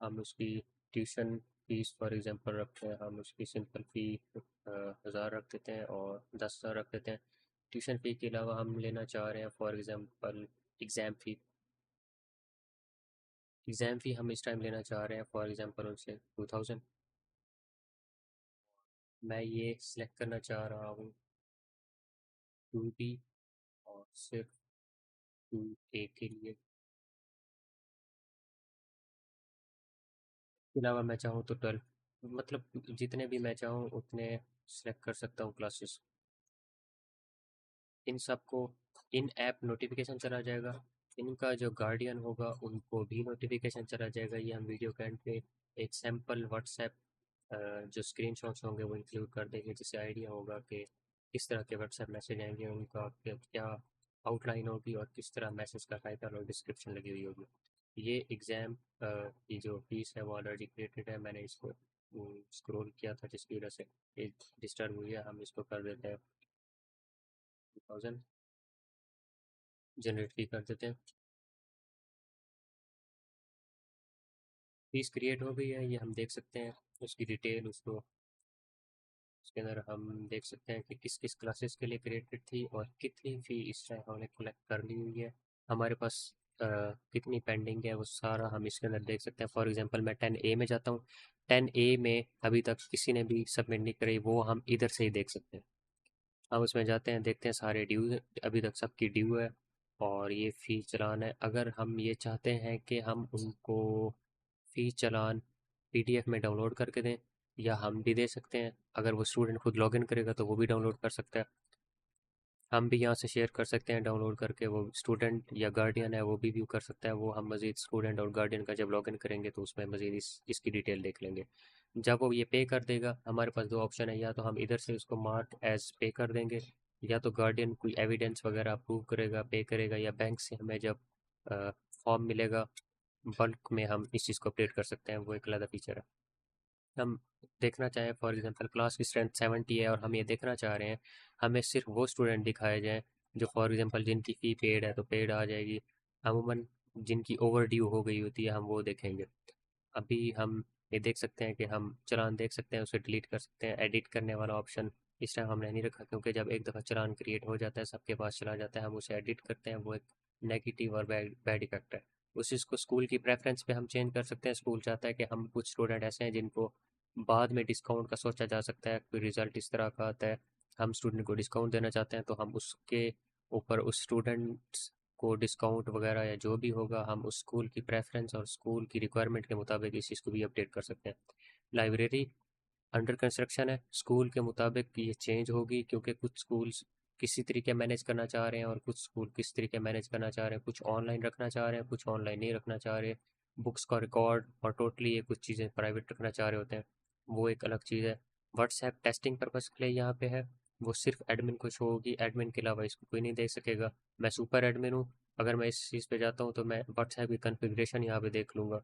हम उसकी ट्यूशन फीस फॉर एग्जांपल रखते हैं, हम उसकी सिंपल फ़ी 1000 रख देते हैं और 10,000 रख देते हैं। ट्यूशन फ़ी के अलावा हम लेना चाह रहे हैं for example exam fee. Exam फ़ी हम इस टाइम लेना चाह रहे हैं फॉर एग्जांपल उनसे 2000। मैं ये सिलेक्ट करना चाह रहा हूँ 2B और सिर्फ 2A के लिए। इसके अलावा मैं चाहूँ तो 12, मतलब जितने भी मैं चाहूँ उतने सेलेक्ट कर सकता हूँ क्लासेस। इन सबको इन ऐप नोटिफिकेशन चला जाएगा, इनका जो गार्डियन होगा उनको भी नोटिफिकेशन चला जाएगा। ये हम वीडियो के एंड पे एक सैम्पल व्हाट्सएप जो स्क्रीनशॉट्स होंगे वो इंक्लूड कर देंगे, जिससे आइडिया होगा कि किस तरह के व्हाट्सएप मैसेज आएंगे, उनका क्या आउटलाइन होगी और किस तरह मैसेज का टाइटल और डिस्क्रिप्शन लगी हुई होगी। ये एग्ज़ाम की जो फीस है वो ऑलरेडी क्रिएटेड है, मैंने इसको स्क्रॉल किया था जिसकी वजह से ये डिस्टर्ब हुई है। हम इसको कर देते हैं 2000, जनरेट भी कर देते हैं। फीस क्रिएट हो गई है, ये हम देख सकते हैं उसकी डिटेल, उसको उसके अंदर हम देख सकते हैं कि किस किस क्लासेस के लिए क्रिएटेड थी और कितनी फ़ी इस टाइम हमने कलेक्ट कर ली हुई है। हमारे पास कितनी पेंडिंग है वो सारा हम इसके अंदर देख सकते हैं। फॉर एग्जांपल मैं 10A में जाता हूँ, 10A में अभी तक किसी ने भी सबमिट नहीं करी, वो हम इधर से ही देख सकते हैं। हम उसमें जाते हैं, देखते हैं सारे ड्यू अभी तक सबकी ड्यू है और ये फ़ी चालान है। अगर हम ये चाहते हैं कि हम उनको फ़ी चालान PDF में डाउनलोड करके दें, या हम भी दे सकते हैं, अगर वो स्टूडेंट खुद लॉगिन करेगा तो वो भी डाउनलोड कर सकता है। हम भी यहाँ से शेयर कर सकते हैं डाउनलोड करके, वो स्टूडेंट या गार्डियन है वो भी व्यू कर सकता है। वो हम मज़ीद स्टूडेंट और गार्डियन का जब लॉगिन करेंगे तो उसमें मज़ीद इसकी डिटेल देख लेंगे। जब वो ये पे कर देगा, हमारे पास दो ऑप्शन है, या तो हम इधर से उसको मार्क एज पे कर देंगे, या तो गार्डियन कोई एविडेंस वगैरह अप्रूव करेगा, पे करेगा, या बैंक से हमें जब फॉर्म मिलेगा बल्क में हम इस चीज़ को अपडेट कर सकते हैं, वो एक अलग फीचर है। हम देखना चाहें फॉर एग्जांपल क्लास की स्ट्रेंथ 70 है और हम ये देखना चाह रहे हैं हमें सिर्फ वो स्टूडेंट दिखाए जाएं जो फॉर एग्जांपल जिनकी फ़ी पेड है तो पेड आ जाएगी। अमूमन जिनकी ओवर ड्यू हो गई होती है हम वो देखेंगे। अभी हम ये देख सकते हैं कि हम चालान देख सकते हैं, उसे डिलीट कर सकते हैं। एडिट करने वाला ऑप्शन इस टाइम हमने नहीं रखा क्योंकि जब एक दफ़ा चालान क्रिएट हो जाता है सबके पास चला जाता है, हम उसे एडिट करते हैं, वो एक नेगेटिव और बैड बैड इफेक्ट है। उस चीज़ को स्कूल की प्रेफरेंस पे हम चेंज कर सकते हैं। स्कूल चाहता है कि हम कुछ स्टूडेंट ऐसे हैं जिनको बाद में डिस्काउंट का सोचा जा सकता है, कोई रिजल्ट इस तरह का आता है हम स्टूडेंट को डिस्काउंट देना चाहते हैं तो हम उसके ऊपर उस स्टूडेंट्स को डिस्काउंट वगैरह या जो भी होगा हम उस स्कूल की प्रेफरेंस और स्कूल की रिक्वायरमेंट के मुताबिक इस चीज़ को भी अपडेट कर सकते हैं। लाइब्रेरी अंडर कंस्ट्रक्शन है, स्कूल के मुताबिक ये चेंज होगी क्योंकि कुछ स्कूल्स किसी तरीके मैनेज करना चाह रहे हैं और कुछ स्कूल किस तरीके मैनेज करना चाह रहे हैं, कुछ ऑनलाइन रखना चाह रहे हैं, कुछ ऑनलाइन नहीं रखना चाह रहे। बुक्स का रिकॉर्ड और टोटली ये कुछ चीज़ें प्राइवेट रखना चाह रहे होते हैं, वो एक अलग चीज़ है। व्हाट्सएप टेस्टिंग पर्पज़ के लिए यहाँ पे है, वो सिर्फ एडमिन को शो होगी, एडमिन के अलावा इसको कोई नहीं देख सकेगा। मैं सुपर एडमिन हूँ, अगर मैं इस चीज़ पे जाता हूँ तो मैं व्हाट्सएप की कन्फिग्रेशन यहाँ पे देख लूँगा।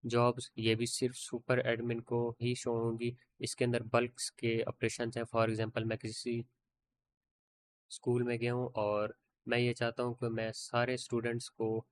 जॉब्स ये भी सिर्फ सुपर एडमिन को ही शो होंगी, इसके अंदर बल्क्स के ऑपरेशन हैं। फॉर एग्जांपल मैं किसी स्कूल में गया हूँ और मैं ये चाहता हूँ कि मैं सारे स्टूडेंट्स को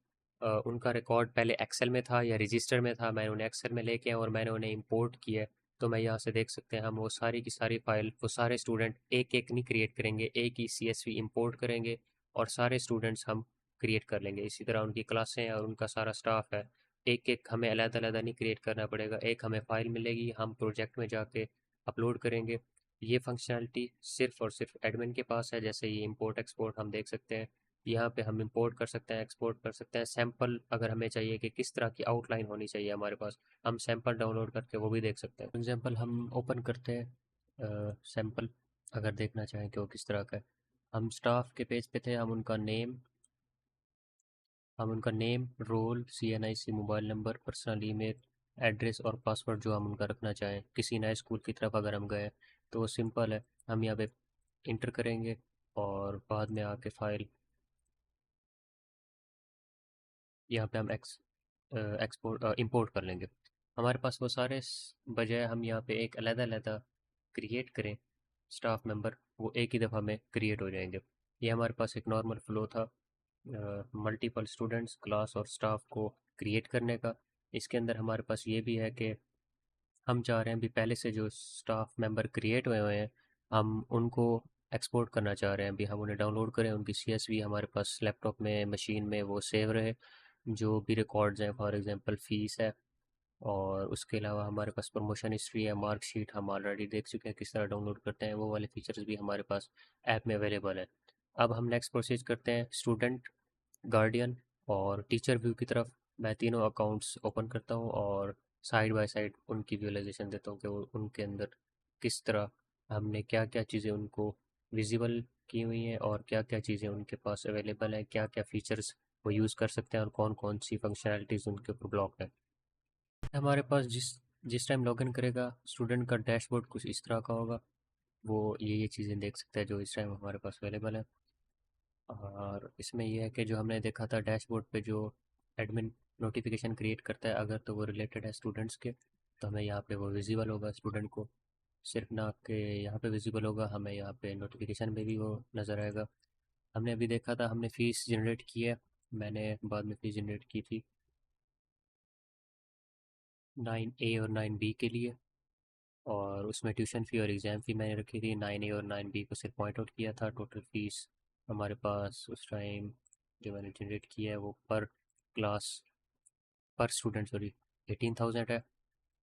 उनका रिकॉर्ड पहले एक्सेल में था या रजिस्टर में था, मैंने उन्हें एक्सेल में लेके आया और मैंने उन्हें इंपोर्ट किया है। तो मैं यहाँ से देख सकते हैं हम वो सारी की सारी फाइल वो सारे स्टूडेंट एक एक नहीं क्रिएट करेंगे, एक ही CSV इंपोर्ट करेंगे और सारे स्टूडेंट्स हम क्रिएट कर लेंगे। इसी तरह उनकी क्लासें और उनका सारा स्टाफ है, एक एक हमें अलग अलग नहीं क्रिएट करना पड़ेगा, एक हमें फाइल मिलेगी, हम प्रोजेक्ट में जाके अपलोड करेंगे। ये फंक्शनैलिटी सिर्फ और सिर्फ एडमिन के पास है। जैसे ये इंपोर्ट एक्सपोर्ट हम देख सकते हैं, यहाँ पे हम इंपोर्ट कर सकते हैं, एक्सपोर्ट कर सकते हैं। सैंपल अगर हमें चाहिए कि किस तरह की आउटलाइन होनी चाहिए हमारे पास, हम सैंपल डाउनलोड करके वो भी देख सकते हैं। एग्जाम्पल हम ओपन करते हैं सैंपल, अगर देखना चाहें कि वो किस तरह का है। हम स्टाफ के पेज पे थे, हम उनका name, role, CNIC, mobile number, personal email, address और पासवर्ड जो हम उनका रखना चाहें। किसी नए स्कूल की तरफ अगर हम गए तो वो सिंपल है, हम यहाँ पे इंटर करेंगे और बाद में आके फाइल यहाँ पे हम एक्सपोर्ट इंपोर्ट कर लेंगे। हमारे पास वो सारे बजाय हम यहाँ पे एक अलग-अलग क्रिएट करें स्टाफ मेंबर, वो एक ही दफ़ा में क्रिएट हो जाएंगे। ये हमारे पास एक नॉर्मल फ्लो था मल्टीपल स्टूडेंट्स, क्लास और स्टाफ को क्रिएट करने का। इसके अंदर हमारे पास ये भी है कि हम चाह रहे हैं अभी पहले से जो स्टाफ मेंबर क्रिएट हुए हुए हैं हम उनको एक्सपोर्ट करना चाह रहे हैं, अभी हम उन्हें डाउनलोड करें, उनकी CSV हमारे पास लैपटॉप में मशीन में वो सेव रहे। जो भी रिकॉर्ड्स हैं फॉर एग्जांपल फ़ीस है और उसके अलावा हमारे पास प्रमोशन हिस्ट्री है, मार्कशीट हम ऑलरेडी देख चुके हैं किस तरह डाउनलोड करते हैं, वो वाले फीचर्स भी हमारे पास ऐप में अवेलेबल है। अब हम नेक्स्ट प्रोसीज करते हैं स्टूडेंट, गार्डियन और टीचर व्यू की तरफ। मैं तीनों अकाउंट्स ओपन करता हूँ और साइड बाय साइड उनकी विजुअलाइजेशन देता हूँ कि वो उनके अंदर किस तरह हमने क्या क्या चीज़ें उनको विजिबल की हुई हैं और क्या क्या चीज़ें उनके पास अवेलेबल हैं, क्या क्या फीचर्स वो यूज़ कर सकते हैं और कौन कौन सी फंक्शनैलिटीज़ उनके ऊपर ब्लॉक है। हमारे पास जिस जिस टाइम लॉगिन करेगा स्टूडेंट का डैशबोर्ड कुछ इस तरह का होगा, वो ये चीज़ें देख सकता है जो इस टाइम हमारे पास अवेलेबल है। और इसमें यह है कि जो हमने देखा था डैशबोर्ड पे जो एडमिन नोटिफिकेशन क्रिएट करता है अगर तो वो रिलेटेड है स्टूडेंट्स के, तो हमें यहाँ पे वो विजिबल होगा स्टूडेंट को, सिर्फ ना कि यहाँ पे विजिबल होगा, हमें यहाँ पे नोटिफिकेशन में भी वो नज़र आएगा। हमने अभी देखा था हमने फ़ीस जनरेट की है, मैंने बाद में फ़ीस जनरेट की थी 9A और 9B के लिए, और उसमें ट्यूशन फ़ी और एग्ज़ाम फ़ी मैंने रखी थी। 9A और 9B को सिर्फ पॉइंट आउट किया था। टोटल फ़ीस हमारे पास उस टाइम जो मैंने जनरेट किया है वो क्लास पर स्टूडेंट सॉरी 18,000 है।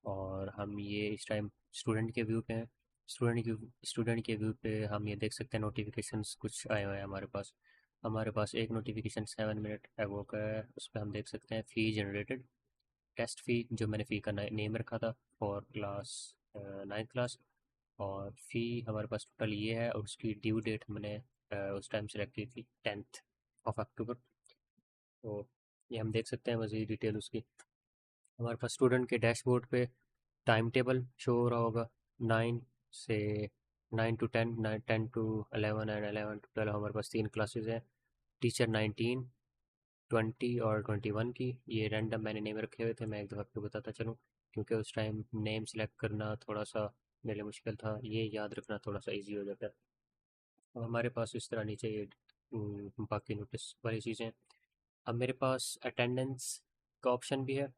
और हम ये इस टाइम स्टूडेंट के व्यू पे हैं। स्टूडेंट के व्यू पे हम ये देख सकते हैं नोटिफिकेशंस कुछ आए हुए हैं हमारे पास एक नोटिफिकेशन 7 मिनट एगो का है, उस पर हम देख सकते हैं फ़ी जनरेटेड, टेस्ट फ़ी जो मैंने फ़ी का नेम रखा था फॉर क्लास 9th क्लास, और फ़ी हमारे पास टोटल ये है और उसकी ड्यू डेट हमने उस टाइम सेलेक्ट की थी 10th of October। तो ये हम देख सकते हैं मज़ीद डिटेल उसकी। हमारे पास स्टूडेंट के डैशबोर्ड पे टाइम टेबल शो हो रहा होगा, 9 से 9 to 10, 10 to 11 एंड 11 to 12 हमारे पास तीन क्लासेस हैं। टीचर 19, 20 और 21 की। ये रैंडम मैंने नेम रखे हुए थे, मैं एक दफ़ा आपको बताता चलूँ, क्योंकि उस टाइम नेम सेलेक्ट करना थोड़ा सा मेरे लिए मुश्किल था, ये याद रखना थोड़ा सा इजी हो जाता है। और हमारे पास इस तरह नीचे ये बाकी नोटिस वाली चीज़ें। अब मेरे पास अटेंडेंस का ऑप्शन भी है,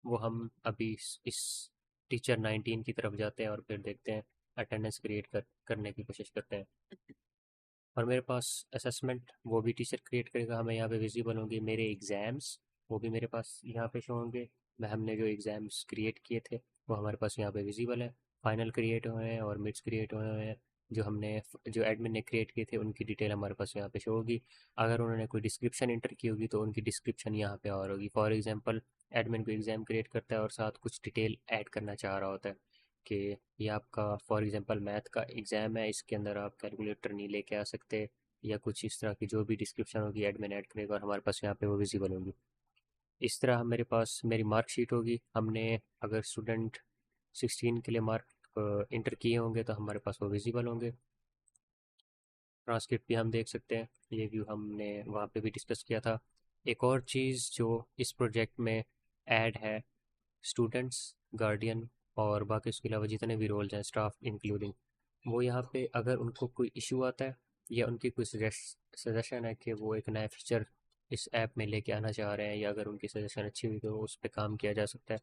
वो हम अभी इस टीचर 19 की तरफ जाते हैं और फिर देखते हैं, अटेंडेंस क्रिएट करने की कोशिश करते हैं। और मेरे पास असेसमेंट, वो भी टीचर क्रिएट करेगा, हमें यहाँ पे विजिबल होंगे मेरे एग्ज़ाम्स, वो भी मेरे पास यहाँ पे शो होंगे। मैं हमने जो एग्ज़ाम्स क्रिएट किए थे वो हमारे पास यहाँ पे विजिबल है। फाइनल क्रिएट हुए हैं और मिड्स क्रिएट हुए हैं। जो एडमिन ने क्रिएट किए थे उनकी डिटेल हमारे पास यहाँ पे शो होगी। अगर उन्होंने कोई डिस्क्रिप्शन इंटर की होगी तो उनकी डिस्क्रिप्शन यहाँ पे और होगी। फॉर एग्जांपल, एडमिन को एग्ज़ाम क्रिएट करता है और साथ कुछ डिटेल ऐड करना चाह रहा होता है कि ये आपका फॉर एग्जांपल मैथ का एग्ज़ाम है, इसके अंदर आप कैलकुलेटर नहीं लेके आ सकते, या कुछ इस तरह की जो भी डिस्क्रिप्शन होगी एडमिन ऐड करेगा और हमारे पास यहाँ पे वो विजिबल होगी। इस तरह मेरे पास मेरी मार्कशीट होगी। हमने अगर स्टूडेंट 16 के लिए मार्क इंटर किए होंगे तो हमारे पास वो विजिबल होंगे। ट्रांसक्रिप्ट भी हम देख सकते हैं, ये व्यू हमने वहाँ पे भी डिस्कस किया था। एक और चीज़ जो इस प्रोजेक्ट में ऐड है, स्टूडेंट्स, गार्डियन और बाकी उसके अलावा जितने भी रोल्स हैं, स्टाफ इंक्लूडिंग, वो यहाँ पे अगर उनको कोई इशू आता है या उनकी कोई सजेशन है कि वो एक नया फीचर इस ऐप में लेके आना चाह रहे हैं, या अगर उनकी सजेशन अच्छी हुई तो उस पर काम किया जा सकता है।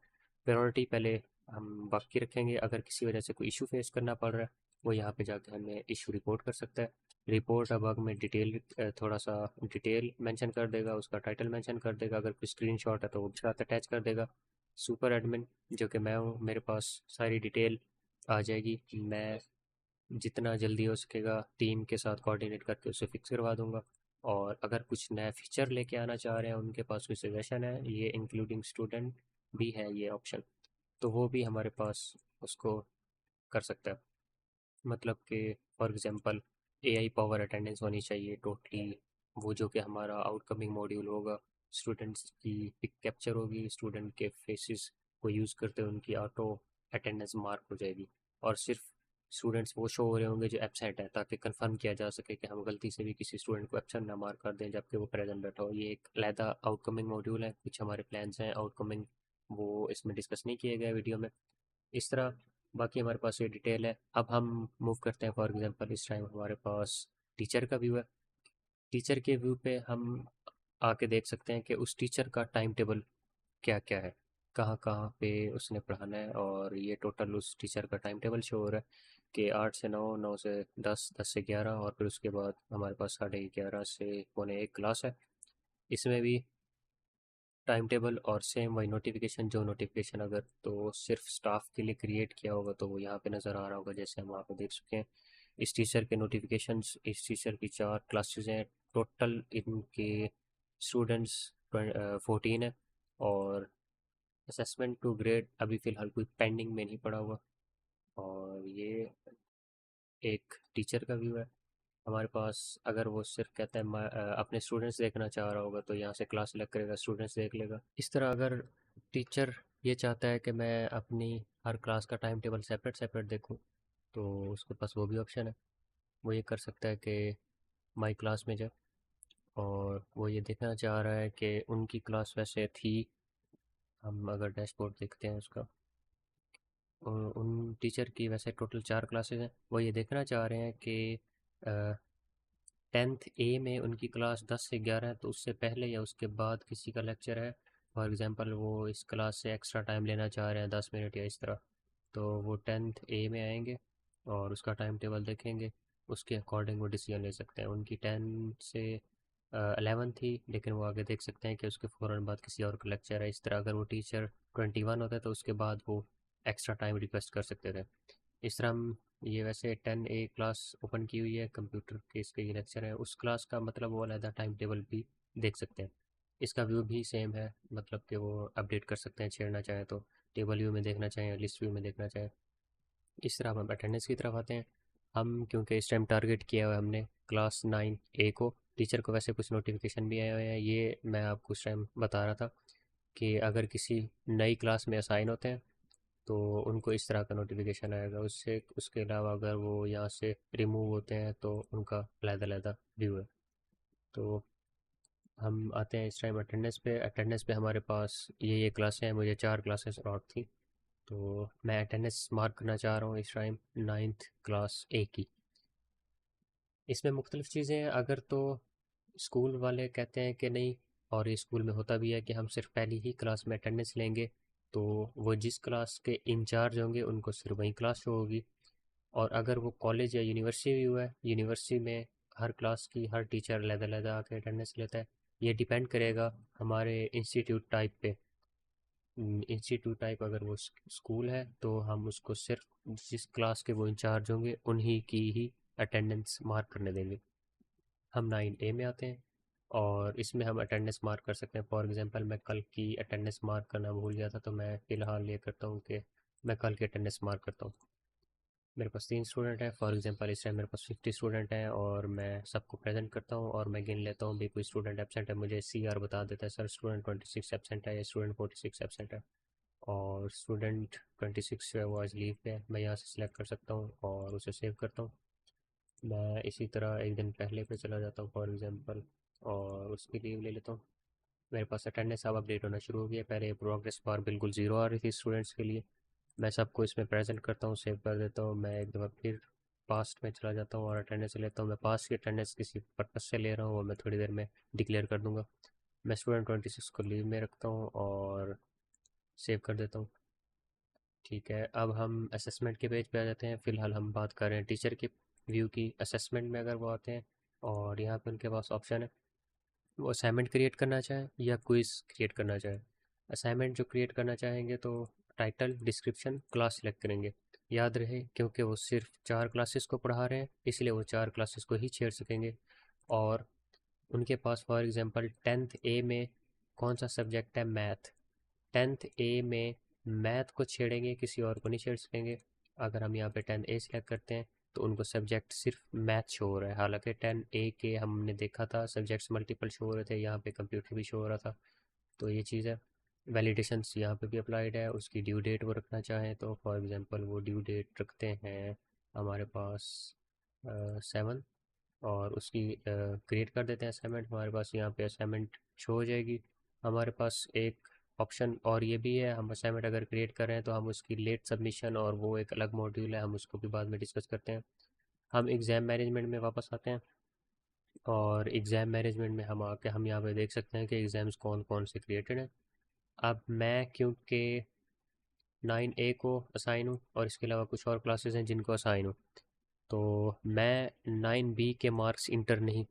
प्रायोरिटी पहले हम बाकी रखेंगे, अगर किसी वजह से कोई इशू फेस करना पड़ रहा है वो यहाँ पे जाके हमें इशू रिपोर्ट कर सकता है। रिपोर्ट अब में डिटेल, थोड़ा सा डिटेल मेंशन कर देगा, उसका टाइटल मेंशन कर देगा, अगर कोई स्क्रीनशॉट है तो वो भी साथ अटैच कर देगा। सुपर एडमिन जो कि मैं हूँ, मेरे पास सारी डिटेल आ जाएगी। मैं जितना जल्दी हो सकेगा टीम के साथ कोऑर्डिनेट करके उसे फिक्स करवा दूंगा। और अगर कुछ नया फीचर लेके आना चाह रहे हैं, उनके पास कोई सजेशन है, ये इंक्लूडिंग स्टूडेंट भी है ये ऑप्शन, तो वो भी हमारे पास उसको कर सकता है। मतलब कि for example AI power attendance होनी चाहिए टोटली, वो जो कि हमारा आउटकमिंग मॉड्यूल होगा, स्टूडेंट्स की पिक कैप्चर होगी, स्टूडेंट के फेसेस को यूज़ करते हुए उनकी ऑटो अटेंडेंस मार्क हो जाएगी, और सिर्फ स्टूडेंट्स वो शो हो रहे होंगे जो एब्सेंट है, ताकि कंफर्म किया जा सके कि हम गलती से भी किसी स्टूडेंट को एब्सेंट ना मार्क कर दें जबकि वो प्रेजेंट बैठा हो। ये एक अलहदा आउटकमिंग मॉड्यूल है, कुछ हमारे प्लान्स हैं आउटकमिंग, वो इसमें डिस्कस नहीं किए गए वीडियो में। इस तरह बाकी हमारे पास ये डिटेल है। अब हम मूव करते हैं, फॉर एग्जांपल इस टाइम हमारे पास टीचर का व्यू है। टीचर के व्यू पे हम आके देख सकते हैं कि उस टीचर का टाइम टेबल क्या क्या है, कहाँ कहाँ पे उसने पढ़ाना है, और ये टोटल उस टीचर का टाइम टेबल शो हो रहा है कि 8 से 9, 9 से 10, 10 से 11, और फिर उसके बाद हमारे पास 11:30 से 1:45 क्लास है। इसमें भी टाइम टेबल और सेम वही नोटिफिकेशन, जो नोटिफिकेशन अगर तो सिर्फ स्टाफ के लिए क्रिएट किया होगा तो वो यहाँ पे नज़र आ रहा होगा, जैसे हम वहाँ पे देख चुके हैं। इस टीचर के नोटिफिकेशंस, इस टीचर की 4 क्लासेज हैं, टोटल इनके स्टूडेंट्स 14 है। और असेसमेंट टू ग्रेड अभी फ़िलहाल कोई पेंडिंग में नहीं पड़ा हुआ। और ये एक टीचर का व्यू है। हमारे पास अगर वो सिर्फ कहता है अपने स्टूडेंट्स देखना चाह रहा होगा तो यहाँ से क्लास सेलेक्ट करेगा, स्टूडेंट्स देख लेगा। इस तरह अगर टीचर ये चाहता है कि मैं अपनी हर क्लास का टाइम टेबल सेपरेट सेपरेट देखूँ तो उसके पास वो भी ऑप्शन है। वो ये कर सकता है कि माई क्लास में जाए और वो ये देखना चाह रहा है कि उनकी क्लास वैसे थी। हम अगर डैशबोर्ड देखते हैं उसका, उन टीचर की वैसे टोटल 4 क्लासेज हैं। वो ये देखना चाह रहे हैं कि 10th ए में उनकी क्लास 10 से 11 है, तो उससे पहले या उसके बाद किसी का लेक्चर है। फॉर एग्ज़ाम्पल वो इस क्लास से एक्स्ट्रा टाइम लेना चाह रहे हैं 10 मिनट या इस तरह, तो वो 10th ए में आएंगे और उसका टाइम टेबल देखेंगे, उसके अकॉर्डिंग वो डिसीजन ले सकते हैं। उनकी 10 से 11 थी, लेकिन वो आगे देख सकते हैं कि उसके फ़ौरन बाद किसी और का लेक्चर है। इस तरह अगर वो टीचर 21 होता है तो उसके बाद वो एक्स्ट्रा टाइम रिक्वेस्ट कर सकते थे। इस तरह हम, ये वैसे 10A क्लास ओपन की हुई है, कंप्यूटर के इसके ये लेक्चर है, उस क्लास का मतलब वो अलहदा टाइम टेबल भी देख सकते हैं। इसका व्यू भी सेम है, मतलब कि वो अपडेट कर सकते हैं छेड़ना चाहें तो, टेबल व्यू में देखना चाहें, लिस्ट व्यू में देखना चाहें। इस तरह हम अटेंडेंस की तरफ आते हैं। हम क्योंकि इस टाइम टारगेट किया हुआ है हमने क्लास 9A को, टीचर को वैसे कुछ नोटिफिकेशन भी आए हुए हैं, ये मैं आपको उस टाइम बता रहा था कि अगर किसी नई क्लास में असाइन होते हैं तो उनको इस तरह का नोटिफिकेशन आएगा। उससे उसके अलावा अगर वो यहाँ से रिमूव होते हैं तो उनका अलग-अलग व्यू है। तो हम आते हैं इस टाइम अटेंडेंस पे हमारे पास ये क्लासें हैं, मुझे 4 क्लासेस और थी। तो मैं अटेंडेंस मार्क करना चाह रहा हूँ इस टाइम 9th क्लास ए की। इसमें मुख्तलिफ चीज़ें हैं। अगर तो स्कूल वाले कहते हैं कि नहीं, और ये स्कूल में होता भी है कि हम सिर्फ पहली ही क्लास में अटेंडेंस लेंगे, तो वो जिस क्लास के इंचार्ज होंगे उनको सिर्फ वही क्लास शो होगी। और अगर वो कॉलेज या यूनिवर्सिटी भी हुआ है, यूनिवर्सिटी में हर क्लास की हर टीचर अलग-अलग आके अटेंडेंस लेता है। ये डिपेंड करेगा हमारे इंस्टीट्यूट टाइप पे। इंस्टीट्यूट टाइप अगर वो स्कूल है तो हम उसको सिर्फ जिस क्लास के वो इंचार्ज होंगे उन्हीं की ही अटेंडेंस मार्क करने देंगे। हम 9A में आते हैं और इसमें हम अटेंडेंस मार्क कर सकते हैं। फॉर एग्जांपल मैं कल की अटेंडेंस मार्क करना भूल गया था, तो मैं फ़िलहाल ये करता हूँ कि मैं कल की अटेंडेंस मार्क करता हूँ। मेरे पास 3 स्टूडेंट हैं, फॉर एग्जांपल इस टाइम मेरे पास 50 स्टूडेंट हैं और मैं सबको प्रेजेंट करता हूँ और मैं गिन लेता हूँ भी कोई स्टूडेंट एब्सेंट है, मुझे CR बता देता है सर स्टूडेंट 26 एब्सेंट है या स्टूडेंट 46 एब्सेंट है। और स्टूडेंट 26 जो है वो आज लीव पे है, मैं यहाँ से सिलेक्ट कर सकता हूँ और उसे सेव करता हूँ। मैं इसी तरह एक दिन पहले पे चला जाता हूँ फॉर एग्जांपल और उसकी लीव ले लेता हूँ। मेरे पास अटेंडेंस अब अपडेट होना शुरू हो गया। पहले प्रोग्रेस बार बिल्कुल ज़ीरो आ रही थी स्टूडेंट्स के लिए। मैं सबको इसमें प्रेजेंट करता हूँ, सेव कर देता हूँ। मैं एक दफ़ा फिर पास्ट में चला जाता हूँ और अटेंडेंस लेता हूँ। मैं पास्ट की अटेंडेंस किसी पर्पज़ से ले रहा हूँ वो मैं थोड़ी देर में डिक्लेयर कर दूँगा। मैं स्टूडेंट 26 को लीव में रखता हूँ और सेव कर देता हूँ। ठीक है, अब हम असेसमेंट के पेज पे आ जाते हैं। फ़िलहाल हम बात कर रहे हैं टीचर के व्यू की। असेसमेंट में अगर वो आते हैं और यहाँ पे उनके पास ऑप्शन है, वो असाइनमेंट क्रिएट करना चाहें या क्विज़ क्रिएट करना चाहें। असाइनमेंट जो क्रिएट करना चाहेंगे तो टाइटल, डिस्क्रिप्शन, क्लास सेलेक्ट करेंगे। याद रहे क्योंकि वो सिर्फ 4 क्लासेस को पढ़ा रहे हैं, इसलिए वो 4 क्लासेस को ही छेड़ सकेंगे। और उनके पास फॉर एग्जांपल 10th ए में कौन सा सब्जेक्ट है, मैथ। 10th ए में मैथ को छेड़ेंगे, किसी और को नहीं छेड़ सकेंगे। अगर हम यहाँ पे 10A सेलेक्ट करते हैं तो उनको सब्जेक्ट सिर्फ मैथ शो हो रहा है, हालांकि 10A के हमने देखा था सब्जेक्ट्स मल्टीपल शो हो रहे थे, यहाँ पे कंप्यूटर भी शो हो रहा था। तो ये चीज़ है। वैलिडेशंस यहाँ पे भी अप्लाइड है। उसकी ड्यू डेट वो रखना चाहें तो फॉर एग्जांपल वो ड्यू डेट रखते हैं हमारे पास 7, और उसकी क्रिएट कर देते हैं असाइनमेंट। हमारे पास यहाँ पे असाइनमेंट शो हो जाएगी। हमारे पास एक ऑप्शन और ये भी है, हम असाइनमेंट अगर क्रिएट कर रहे हैं तो हम उसकी लेट सबमिशन, और वो एक अलग मॉड्यूल है, हम उसको भी बाद में डिस्कस करते हैं। हम एग्ज़ाम मैनेजमेंट में वापस आते हैं और एग्ज़ाम मैनेजमेंट में हम आके हम यहाँ पे देख सकते हैं कि एग्ज़ाम्स कौन कौन से क्रिएटेड हैं। अब मैं क्योंकि 9A को असाइन हूँ और इसके अलावा कुछ और क्लासेस हैं जिनको असाइन हूँ, तो मैं 9B के मार्क्स इंटर नहीं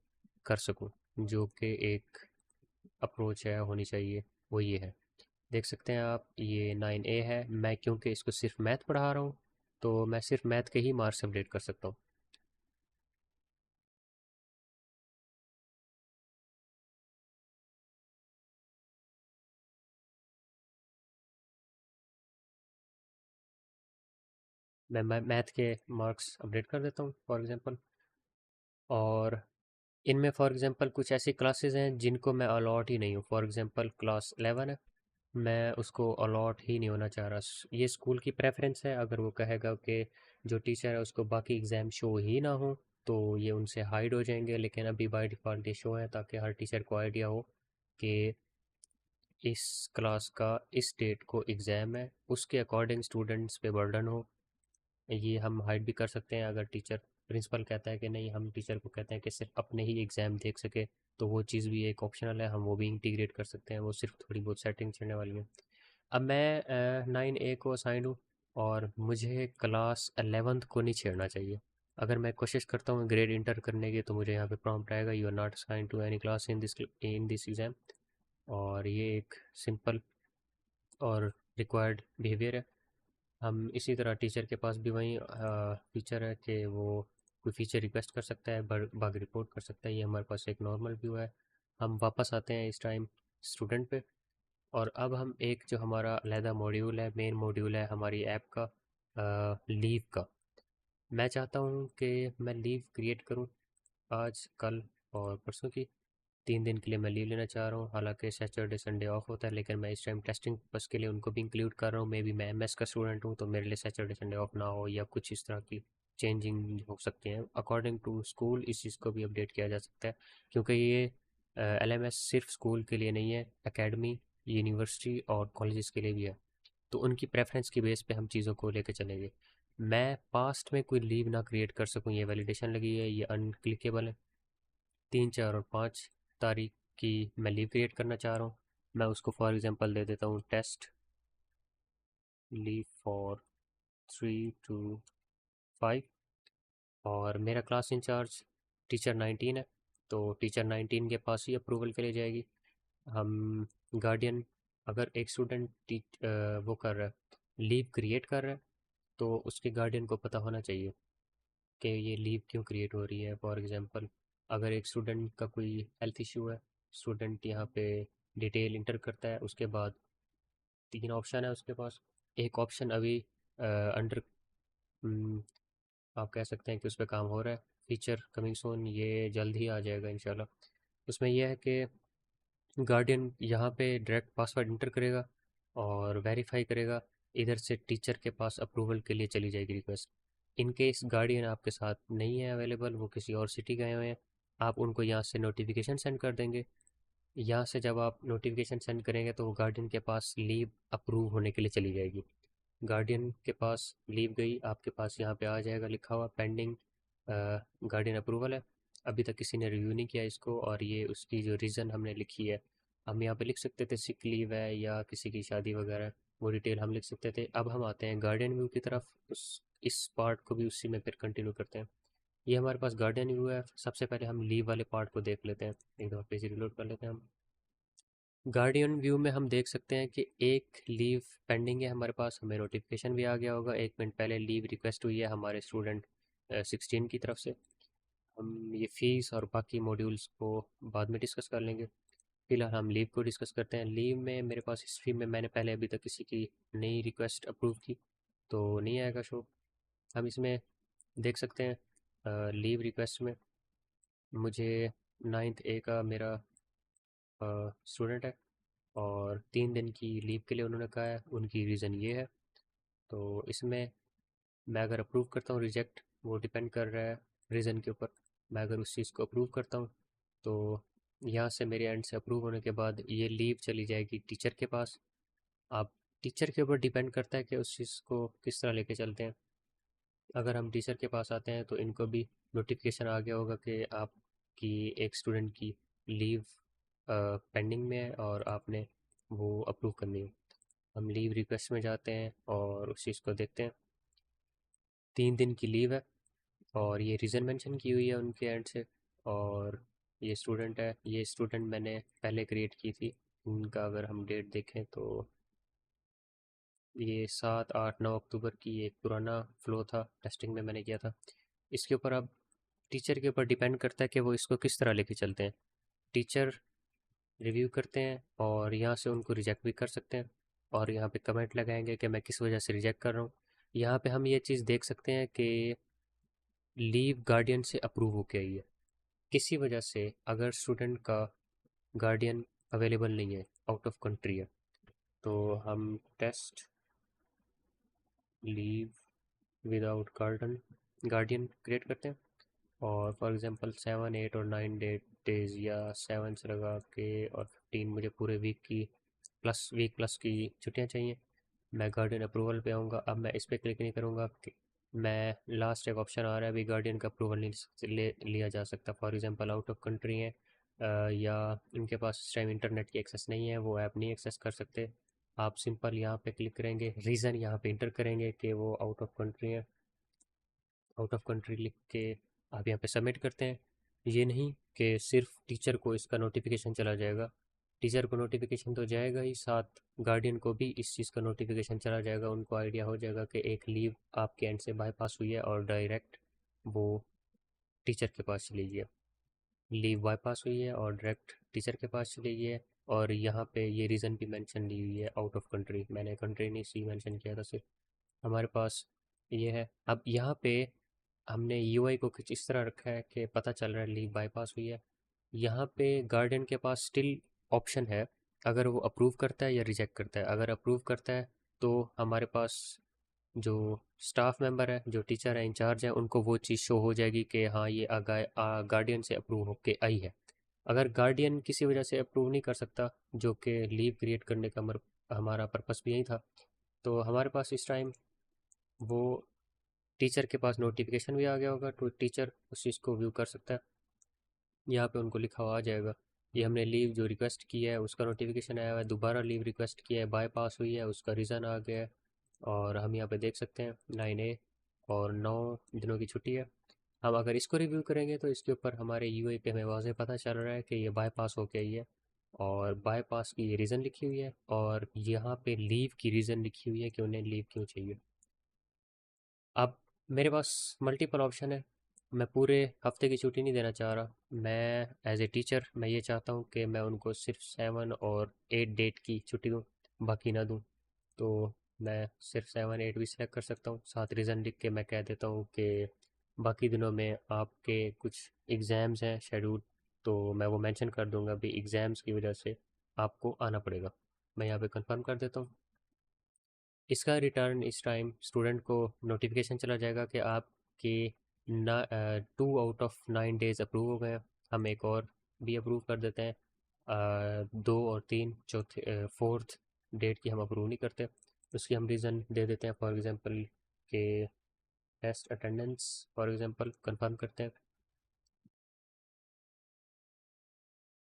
कर सकूं, जो कि एक अप्रोच है होनी चाहिए, वो ये है। देख सकते हैं आप, ये 9A है। मैं क्योंकि इसको सिर्फ मैथ पढ़ा रहा हूँ तो मैं सिर्फ मैथ के ही मार्क्स अपडेट कर सकता हूँ। मैं मैथ के मार्क्स अपडेट कर देता हूँ फॉर एग्जांपल। और इनमें फॉर एग्जांपल कुछ ऐसी क्लासेस हैं जिनको मैं अलॉट ही नहीं हूँ। फॉर एग्जांपल क्लास 11 है, मैं उसको अलॉट ही नहीं होना चाह रहा। ये स्कूल की प्रेफरेंस है, अगर वो कहेगा कि जो टीचर है उसको बाकी एग्ज़ाम शो ही ना हो तो ये उनसे हाइड हो जाएंगे, लेकिन अभी बाय डिफ़ॉल्ट ये शो है ताकि हर टीचर को आइडिया हो कि इस क्लास का इस डेट को एग्ज़ाम है, उसके अकॉर्डिंग स्टूडेंट्स पे बर्डन हो। ये हम हाइड भी कर सकते हैं अगर टीचर प्रिंसिपल कहता है कि नहीं, हम टीचर को कहते हैं कि सिर्फ अपने ही एग्ज़ाम देख सके, तो वो चीज़ भी एक ऑप्शनल है, हम वो भी इंटीग्रेट कर सकते हैं। वो सिर्फ थोड़ी बहुत सेटिंग करने वाली है। अब मैं 9A को असाइन हूँ और मुझे क्लास 11th को नहीं छेड़ना चाहिए। अगर मैं कोशिश करता हूँ ग्रेड इंटर करने की तो मुझे यहाँ पे प्रॉम्प्ट आएगा, you are not assign to any class in this exam. और ये एक सिंपल और रिक्वायर्ड बिहेवियर है। हम इसी तरह टीचर के पास भी वही फीचर है कि वो कोई फीचर रिक्वेस्ट कर सकता है, बग रिपोर्ट कर सकता है। ये हमारे पास एक नॉर्मल व्यू है। हम वापस आते हैं इस टाइम स्टूडेंट पे, और अब हम एक जो हमारा अलहदा मॉड्यूल है, मेन मॉड्यूल है हमारी ऐप का, लीव का। मैं चाहता हूँ कि मैं लीव क्रिएट करूँ आज, कल और परसों की। 3 दिन के लिए मैं लीव लेना चाह रहा हूँ। हालांकि सैटरडे संडे ऑफ होता है, लेकिन मैं इस टाइम टेस्टिंग पर्पस के लिए उनको भी इंक्लूड कर रहा हूँ। मे बी मैं MS का स्टूडेंट हूँ तो मेरे लिए सैटरडे संडे ऑफ ना हो, या कुछ इस तरह की चेंजिंग हो सकती है। अकॉर्डिंग टू स्कूल इस चीज़ को भी अपडेट किया जा सकता है, क्योंकि ये LMS सिर्फ स्कूल के लिए नहीं है, एकेडमी, यूनिवर्सिटी और कॉलेजेस के लिए भी है। तो उनकी प्रेफरेंस की बेस पे हम चीज़ों को लेकर चलेंगे। मैं पास्ट में कोई लीव ना क्रिएट कर सकूं, ये वैलिडेशन लगी है, ये अनक्लिकेबल है। 3, 4 और 5 तारीख की मैं लीव क्रिएट करना चाह रहा हूँ। मैं उसको फॉर एग्जांपल दे देता हूँ, टेस्ट लीव फॉर 3 to 5। और मेरा क्लास इंचार्ज टीचर 19 है, तो टीचर 19 के पास ही अप्रूवल के लिए जाएगी। हम गार्डियन, अगर एक स्टूडेंट वो कर रहा है, लीव क्रिएट कर रहा है, तो उसके गार्डियन को पता होना चाहिए कि ये लीव क्यों क्रिएट हो रही है। फॉर एग्जांपल, अगर एक स्टूडेंट का कोई हेल्थ इशू है, स्टूडेंट यहाँ पे डिटेल इंटर करता है, उसके बाद 3 ऑप्शन है उसके पास। एक ऑप्शन अभी अंडर, आप कह सकते हैं कि उस पर काम हो रहा है, फीचर कमिंग सून, ये जल्द ही आ जाएगा इंशाल्लाह। उसमें यह है कि गार्डियन यहाँ पे डायरेक्ट पासवर्ड इंटर करेगा और वेरीफाई करेगा, इधर से टीचर के पास अप्रूवल के लिए चली जाएगी रिक्वेस्ट। इन केस गार्डियन आपके साथ नहीं है अवेलेबल, वो किसी और सिटी गए हुए हैं, आप उनको यहाँ से नोटिफिकेशन सेंड कर देंगे। यहाँ से जब आप नोटिफिकेशन सेंड करेंगे तो वो गार्डियन के पास लीव अप्रूव होने के लिए चली जाएगी। गार्डियन के पास लीव गई, आपके पास यहाँ पे आ जाएगा लिखा हुआ पेंडिंग गार्डियन अप्रूवल है। अभी तक किसी ने रिव्यू नहीं किया इसको, और ये उसकी जो रीज़न हमने लिखी है, हम यहाँ पे लिख सकते थे सिक लीव है या किसी की शादी वगैरह, वो डिटेल हम लिख सकते थे। अब हम आते हैं गार्डियन व्यू की तरफ, उस इस पार्ट को भी उसी में फिर कंटिन्यू करते हैं। ये हमारे पास गार्डियन व्यू है। सबसे पहले हम लीव वाले पार्ट को देख लेते हैं, एक दफ़ा पेज रिलोड कर लेते हैं हम। गार्डियन व्यू में हम देख सकते हैं कि एक लीव पेंडिंग है हमारे पास, हमें नोटिफिकेशन भी आ गया होगा 1 मिनट पहले, लीव रिक्वेस्ट हुई है हमारे स्टूडेंट 16 की तरफ से। हम ये फ़ीस और बाकी मॉड्यूल्स को बाद में डिस्कस कर लेंगे, फिलहाल हम लीव को डिस्कस करते हैं। लीव में मेरे पास हिस्ट्री में मैंने पहले अभी तक किसी की नई रिक्वेस्ट अप्रूव की तो नहीं आएगा शो। हम इसमें देख सकते हैं लीव रिक्वेस्ट में मुझे 9th A का मेरा स्टूडेंट है और 3 दिन की लीव के लिए उन्होंने कहा है, उनकी रीज़न ये है। तो इसमें मैं अगर अप्रूव करता हूँ रिजेक्ट, वो डिपेंड कर रहा है रीज़न के ऊपर। मैं अगर उस चीज़ को अप्रूव करता हूँ तो यहाँ से मेरे एंड से अप्रूव होने के बाद ये लीव चली जाएगी टीचर के पास। आप टीचर के ऊपर डिपेंड करता है कि उस चीज़ को किस तरह लेके चलते हैं। अगर हम टीचर के पास आते हैं तो इनको भी नोटिफिकेशन आ गया होगा कि आपकी एक स्टूडेंट की लीव पेंडिंग में है और आपने वो अप्रूव करनी है। हम लीव रिक्वेस्ट में जाते हैं और उस चीज़ को देखते हैं। 3 दिन की लीव है और ये रीज़न मेंशन की हुई है उनके एंड से। और ये स्टूडेंट है, ये स्टूडेंट मैंने पहले क्रिएट की थी। इनका अगर हम डेट देखें तो ये 7, 8, 9 अक्टूबर की एक पुराना फ़्लो था, टेस्टिंग में मैंने किया था। इसके ऊपर अब टीचर के ऊपर डिपेंड करता है कि वो इसको किस तरह लेके चलते हैं। टीचर रिव्यू करते हैं और यहाँ से उनको रिजेक्ट भी कर सकते हैं, और यहाँ पे कमेंट लगाएंगे कि मैं किस वजह से रिजेक्ट कर रहा हूँ। यहाँ पे हम ये चीज़ देख सकते हैं कि लीव गार्डियन से अप्रूव होके आई है। किसी वजह से अगर स्टूडेंट का गार्डियन अवेलेबल नहीं है, आउट ऑफ कंट्री है, तो हम test leave without guardian create करते हैं। और फॉर एग्जांपल 7, 8 और 9 डेज, या 7 से लगा के और 15, मुझे पूरे वीक प्लस की छुट्टियां चाहिए। मैं गार्डियन अप्रूवल पे आऊँगा। अब मैं इस पर क्लिक नहीं करूँगा कि मैं लास्ट एक ऑप्शन आ रहा है, अभी गार्डियन का अप्रूवल नहीं लिया जा सकता। For example out of country है, या उनके पास इस टाइम इंटरनेट की एक्सेस नहीं है, वो ऐप नहीं एक्सेस कर सकते। आप सिंपल यहाँ पे क्लिक करेंगे, रीज़न यहाँ पे इंटर करेंगे कि वो आउट ऑफ कंट्री है। आउट ऑफ कंट्री लिख के आप यहाँ पे सबमिट करते हैं। ये नहीं कि सिर्फ टीचर को इसका नोटिफिकेशन चला जाएगा, टीचर को नोटिफिकेशन तो जाएगा ही, साथ गार्डियन को भी इस चीज़ का नोटिफिकेशन चला जाएगा। उनको आइडिया हो जाएगा कि एक लीव आपके एंड से बाईपास हुई है और डायरेक्ट वो टीचर के पास चली गई है। लीव बाईपास हुई है और डायरेक्ट टीचर के पास चली गई है। और यहाँ पे ये रीज़न भी मेंशन ली हुई है, आउट ऑफ कंट्री, मैंने कंट्री नहीं सी मेंशन किया था सिर्फ। हमारे पास ये है। अब यहाँ पे हमने यूआई को कुछ इस तरह रखा है कि पता चल रहा है लीव बाईपास हुई है। यहाँ पे गार्डियन के पास स्टिल ऑप्शन है, अगर वो अप्रूव करता है या रिजेक्ट करता है। अगर अप्रूव करता है तो हमारे पास जो स्टाफ मेंबर है, जो टीचर है, इंचार्ज है, उनको वो चीज़ शो हो जाएगी कि हाँ ये गार्डियन से अप्रूव होके आई है। अगर गार्डियन किसी वजह से अप्रूव नहीं कर सकता, जो कि लीव क्रिएट करने का हमारा पर्पस भी यही था, तो हमारे पास इस टाइम वो टीचर के पास नोटिफिकेशन भी आ गया होगा, तो टीचर उस चीज़ को व्यू कर सकता है। यहाँ पे उनको लिखा हुआ आ जाएगा, ये हमने लीव जो रिक्वेस्ट की है उसका नोटिफिकेशन आया हुआ है, दोबारा लीव रिक्वेस्ट किया है, बाईपास हुई है, उसका रीज़न आ गया है। और हम यहाँ पे देख सकते हैं 9A और 9 दिनों की छुट्टी है। हम अगर इसको रिव्यू करेंगे तो इसके ऊपर हमारे यूआई पे हमें वाज़ेह पता चल रहा है कि ये बाईपास हो गई है, और बाईपास की ये रीज़न लिखी हुई है, और यहाँ पे लीव की रीज़न लिखी हुई है कि उन्हें लीव क्यों चाहिए। अब मेरे पास मल्टीपल ऑप्शन है। मैं पूरे हफ्ते की छुट्टी नहीं देना चाह रहा। मैं एज ए टीचर मैं ये चाहता हूँ कि मैं उनको सिर्फ 7 और 8 डेट की छुट्टी दूँ, बाकी ना दूँ। तो मैं सिर्फ 7 8 भी सिलेक्ट कर सकता हूँ, साथ रीज़न लिख के मैं कह देता हूँ कि बाकी दिनों में आपके कुछ एग्ज़ाम्स हैं शेड्यूल, तो मैं वो मेंशन कर दूंगा भी एग्ज़ाम्स की वजह से आपको आना पड़ेगा। मैं यहाँ पे कंफर्म कर देता हूँ। इसका रिटर्न इस टाइम स्टूडेंट को नोटिफिकेशन चला जाएगा कि आपके ना 2 आउट ऑफ 9 डेज अप्रूव हो गए हैं। हम एक और भी अप्रूव कर देते हैं, 2 और 3, चौथे फोर्थ डेट की हम अप्रूव नहीं करते। उसकी हम रीज़न दे देते हैं, फॉर एग्ज़ाम्पल के test attendance for example confirm करते हैं।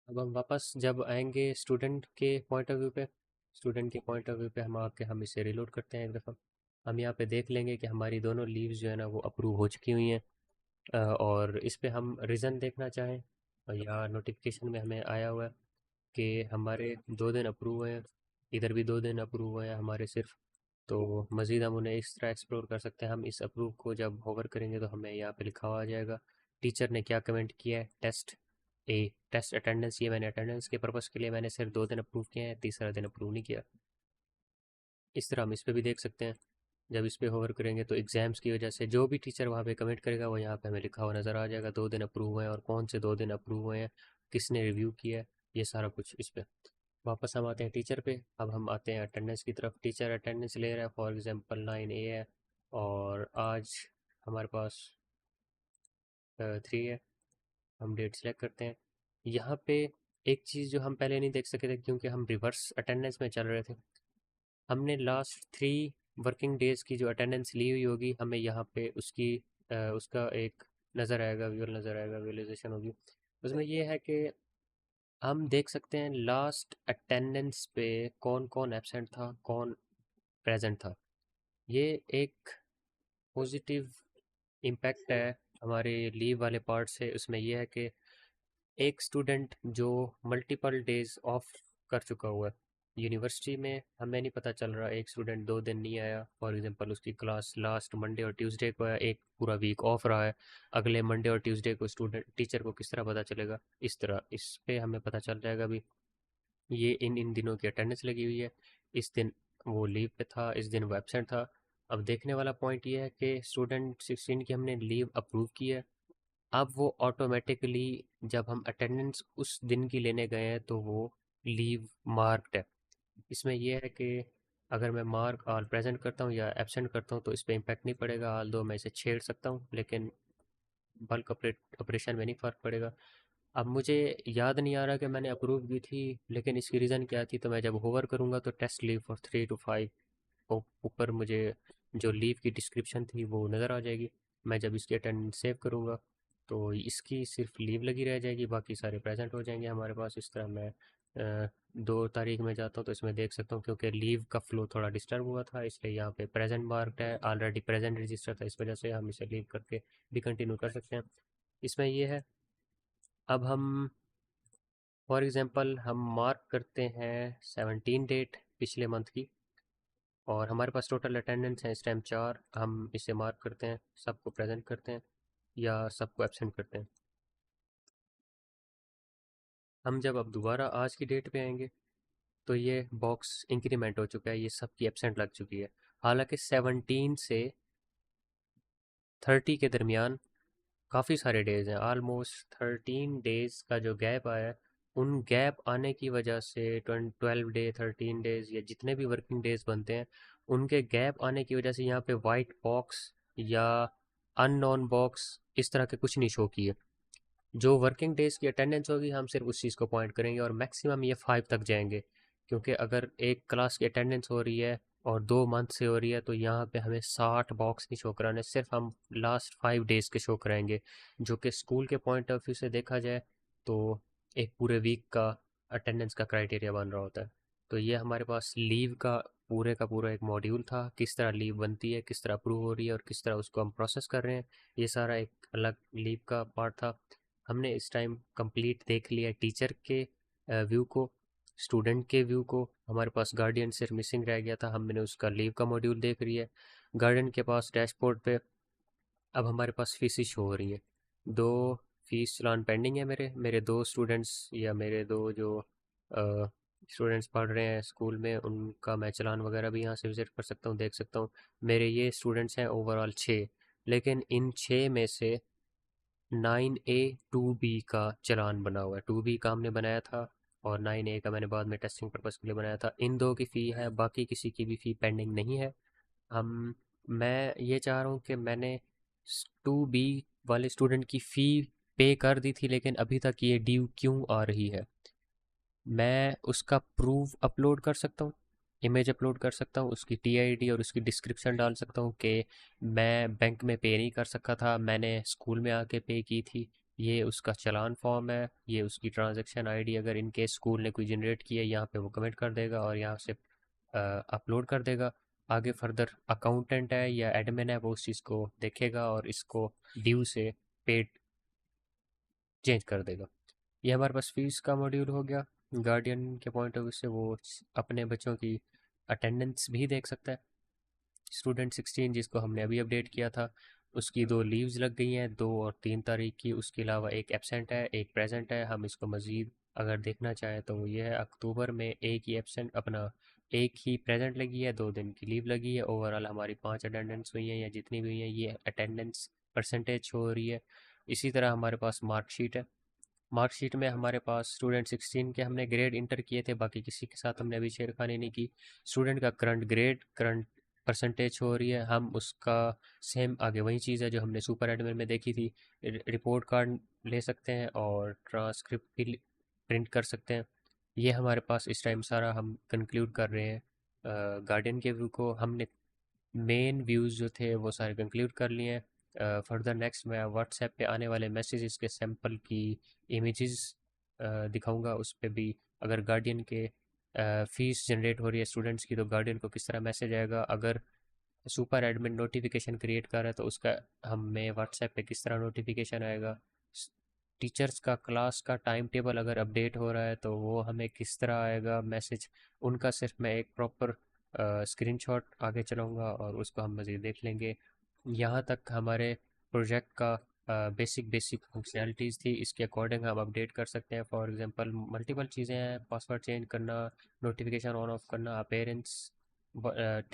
अब हम वापस जब आएंगे स्टूडेंट के पॉइंट ऑफ व्यू पे हम आके हम इसे रिलोड करते हैं एक दफ़ा। हम यहाँ पे देख लेंगे कि हमारी दोनों लीव्स जो है ना वो अप्रूव हो चुकी हुई हैं। और इस पे हम रीज़न देखना चाहें, या नोटिफिकेशन में हमें आया हुआ है कि हमारे 2 दिन अप्रूव हुए हैं, इधर भी 2 दिन अप्रूव हुए हैं हमारे सिर्फ। तो मज़ीद हम उन्हें इस तरह एक्सप्लोर कर सकते हैं। हम इस अप्रूव को जब होवर करेंगे तो हमें यहाँ पे लिखा हुआ आ जाएगा टीचर ने क्या कमेंट किया है। टेस्ट अटेंडेंस, ये मैंने अटेंडेंस के पर्पज़ के लिए मैंने सिर्फ 2 दिन अप्रूव किए हैं, तीसरा दिन अप्रूव नहीं किया। इस तरह हम इस पे भी देख सकते हैं। जब इस पे होवर करेंगे तो एग्ज़ाम्स की वजह से जो भी टीचर वहाँ पे कमेंट करेगा वो यहाँ पे हमें लिखा हुआ नज़र आ जाएगा, 2 दिन अप्रूव हुए हैं और कौन से 2 दिन अप्रूव हुए हैं, किसने रिव्यू किया है, ये सारा कुछ इस पे। वापस हम आते हैं टीचर पे। अब हम आते हैं अटेंडेंस की तरफ। टीचर अटेंडेंस ले रहा है, फॉर एग्जांपल 9A है, और आज हमारे पास 3 है। हम डेट सेलेक्ट करते हैं। यहाँ पे एक चीज़ जो हम पहले नहीं देख सके थे क्योंकि हम रिवर्स अटेंडेंस में चल रहे थे, हमने लास्ट 3 वर्किंग डेज़ की जो अटेंडेंस ली हुई होगी हमें यहाँ पे उसका एक नज़र आएगा, विजुअलाइजेशन होगी। उसमें ये है कि हम देख सकते हैं लास्ट अटेंडेंस पे कौन कौन एब्सेंट था, कौन प्रेजेंट था। ये एक पॉजिटिव इम्पैक्ट है हमारे लीव वाले पार्ट से। उसमें यह है कि एक स्टूडेंट जो मल्टीपल डेज ऑफ कर चुका हुआ है, यूनिवर्सिटी में हमें नहीं पता चल रहा, एक स्टूडेंट 2 दिन नहीं आया, फॉर एग्जांपल उसकी क्लास लास्ट मंडे और ट्यूसडे को है, एक पूरा वीक ऑफ रहा है, अगले मंडे और ट्यूसडे को स्टूडेंट टीचर को किस तरह पता चलेगा। इस तरह इस पे हमें पता चल जाएगा भी ये इन इन दिनों की अटेंडेंस लगी हुई है, इस दिन वो लीव पे था, इस दिन वो एबसेंट था। अब देखने वाला पॉइंट ये है कि स्टूडेंट 16 की हमने लीव अप्रूव की है। अब वो ऑटोमेटिकली जब हम अटेंडेंस उस दिन की लेने गए हैं तो वो लीव मार्क्ड है। इसमें यह है कि अगर मैं मार्क ऑल प्रेजेंट करता हूँ या एब्सेंट करता हूँ तो इस पर इम्पैक्ट नहीं पड़ेगा, ऑल दो मैं इसे छेड़ सकता हूँ, लेकिन बल्क ऑपरेशन में नहीं फ़र्क पड़ेगा। अब मुझे याद नहीं आ रहा कि मैंने अप्रूव की थी, लेकिन इसकी रीज़न क्या थी, तो मैं जब होवर करूँगा तो टेस्ट लीव फॉर 3 to 5 ऊपर मुझे जो लीव की डिस्क्रिप्शन थी वो नज़र आ जाएगी। मैं जब इसकी अटेंडेंस सेव करूँगा तो इसकी सिर्फ लीव लगी रह जाएगी, बाकी सारे प्रेजेंट हो जाएंगे हमारे पास। इस तरह मैं 2 तारीख में जाता हूँ तो इसमें देख सकता हूँ, क्योंकि लीव का फ्लो थोड़ा डिस्टर्ब हुआ था इसलिए यहाँ पे प्रेजेंट मार्क्ड है, ऑलरेडी प्रेजेंट रजिस्टर था, इस वजह से हम इसे लीव करके भी कंटिन्यू कर सकते हैं। इसमें ये है, अब हम फॉर एग्ज़ाम्पल हम मार्क करते हैं 17 डेट पिछले मंथ की, और हमारे पास टोटल अटेंडेंस है इस टाइम 4। हम इसे मार्क करते हैं, सबको प्रेजेंट करते हैं या सबको एब्सेंट करते हैं। हम जब अब दोबारा आज की डेट पे आएंगे तो ये बॉक्स इंक्रीमेंट हो चुका है, ये सबकी एब्सेंट लग चुकी है। हालांकि 17 से 30 के दरमियान काफ़ी सारे डेज़ हैं, ऑलमोस्ट 13 डेज़ का जो गैप आया है, उन गैप आने की वजह से 12 डे 13 डेज़ या जितने भी वर्किंग डेज़ बनते हैं उनके गैप आने की वजह से यहाँ पे वाइट बॉक्स या अननोन बॉक्स इस तरह के कुछ नहीं शो किए। जो वर्किंग डेज की अटेंडेंस होगी हम सिर्फ उस चीज़ को पॉइंट करेंगे और मैक्सिमम ये 5 तक जाएंगे, क्योंकि अगर एक क्लास की अटेंडेंस हो रही है और 2 मंथ से हो रही है तो यहाँ पे हमें 60 बॉक्स नहीं शो कराने, सिर्फ हम लास्ट 5 डेज के शो कराएंगे, जो कि स्कूल के पॉइंट ऑफ व्यू से देखा जाए तो एक पूरे वीक का अटेंडेंस का क्राइटेरिया बन रहा होता है। तो ये हमारे पास लीव का पूरा एक मॉड्यूल था, किस तरह लीव बनती है, किस तरह अप्रूव हो रही है और किस तरह उसको हम प्रोसेस कर रहे हैं। ये सारा एक अलग लीव का पार्ट था। हमने इस टाइम कंप्लीट देख लिया टीचर के व्यू को, स्टूडेंट के व्यू को। हमारे पास गार्डियन सिर्फ मिसिंग रह गया था, हमने उसका लीव का मॉड्यूल देख लिया। गार्डियन के पास डैशबोर्ड पे अब हमारे पास फीस शो हो रही है। 2 फीस चालान पेंडिंग है। मेरे मेरे 2 स्टूडेंट्स या मेरे 2 जो स्टूडेंट्स पढ़ रहे हैं स्कूल में, उनका मैं चालान वगैरह भी यहाँ से विजिट कर सकता हूँ, देख सकता हूँ। मेरे ये स्टूडेंट्स हैं ओवरऑल 6, लेकिन इन 6 में से 9A 2B का चालान बना हुआ है। 2B का हमने बनाया था और 9A का मैंने बाद में टेस्टिंग पर्पज़ के लिए बनाया था। इन दो की फ़ी है, बाकी किसी की भी फ़ी पेंडिंग नहीं है। हम मैं ये चाह रहा हूँ कि मैंने 2B वाले स्टूडेंट की फ़ी पे कर दी थी, लेकिन अभी तक ये ड्यू क्यों आ रही है। मैं उसका प्रूफ अपलोड कर सकता हूँ, इमेज अपलोड कर सकता हूँ, उसकी TID और उसकी डिस्क्रिप्शन डाल सकता हूँ कि मैं बैंक में पे नहीं कर सका था, मैंने स्कूल में आके पे की थी। ये उसका चालान फॉर्म है, ये उसकी ट्रांजैक्शन आईडी अगर इन केस स्कूल ने कोई जनरेट की है यहाँ पे वो कमेंट कर देगा और यहाँ से अपलोड कर देगा। आगे फर्दर अकाउंटेंट है या एडमिन है वो उस चीज़ को देखेगा और इसको ड्यू से पेड चेंज कर देगा। ये हमारे पास फीस का मॉड्यूल हो गया। गार्डियन के पॉइंट ऑफ व्यू से वो अपने बच्चों की अटेंडेंस भी देख सकता है। स्टूडेंट 16 जिसको हमने अभी अपडेट किया था, उसकी 2 लीव्स लग गई हैं, 2 और 3 तारीख की। उसके अलावा एक एब्सेंट है, एक प्रेजेंट है। हम इसको मज़ीद अगर देखना चाहें तो वो ये है, अक्टूबर में एक ही एब्सेंट अपना एक ही प्रेजेंट लगी है, 2 दिन की लीव लगी है। ओवरऑल हमारी 5 अटेंडेंस हुई हैं या जितनी भी हुई हैं, ये अटेंडेंस परसेंटेज हो रही है। इसी तरह हमारे पास मार्कशीट है। मार्कशीट में हमारे पास स्टूडेंट 16 के हमने ग्रेड इंटर किए थे, बाकी किसी के साथ हमने अभी छेड़खानी नहीं की। स्टूडेंट का करंट ग्रेड, करंट परसेंटेज हो रही है, हम उसका सेम आगे वही चीज़ है जो हमने सुपर एडमिन में देखी थी। रिपोर्ट कार्ड ले सकते हैं और ट्रांसक्रिप्ट भी प्रिंट कर सकते हैं। ये हमारे पास इस टाइम सारा हम कंक्लूड कर रहे हैं। गार्डियन के व्यू को हमने मेन व्यूज़ जो थे वो सारे कंक्लूड कर लिए हैं। फर्दर नेक्स्ट मैं व्हाट्सएप पे आने वाले मैसेजेस के सैंपल की इमेजेस दिखाऊंगा। उस पे भी अगर गार्डियन के फीस जनरेट हो रही है स्टूडेंट्स की तो गार्डियन को किस तरह मैसेज आएगा, अगर सुपर एडमिन नोटिफिकेशन क्रिएट कर रहा है तो उसका हमें व्हाट्सएप पे किस तरह नोटिफिकेशन आएगा। टीचर्स का क्लास का टाइम टेबल अगर अपडेट हो रहा है तो वो हमें किस तरह आएगा मैसेज, उनका सिर्फ मैं एक प्रॉपर स्क्रीनशॉट आगे चलाऊंगा और उसको हम मज़ीद देख लेंगे। यहाँ तक हमारे प्रोजेक्ट का बेसिक बेसिक फंक्शनैलिटीज़ थी, इसके अकॉर्डिंग हम अपडेट कर सकते हैं। फॉर एग्जांपल मल्टीपल चीज़ें हैं, पासवर्ड चेंज करना, नोटिफिकेशन ऑन ऑफ करना, अपेरेंस,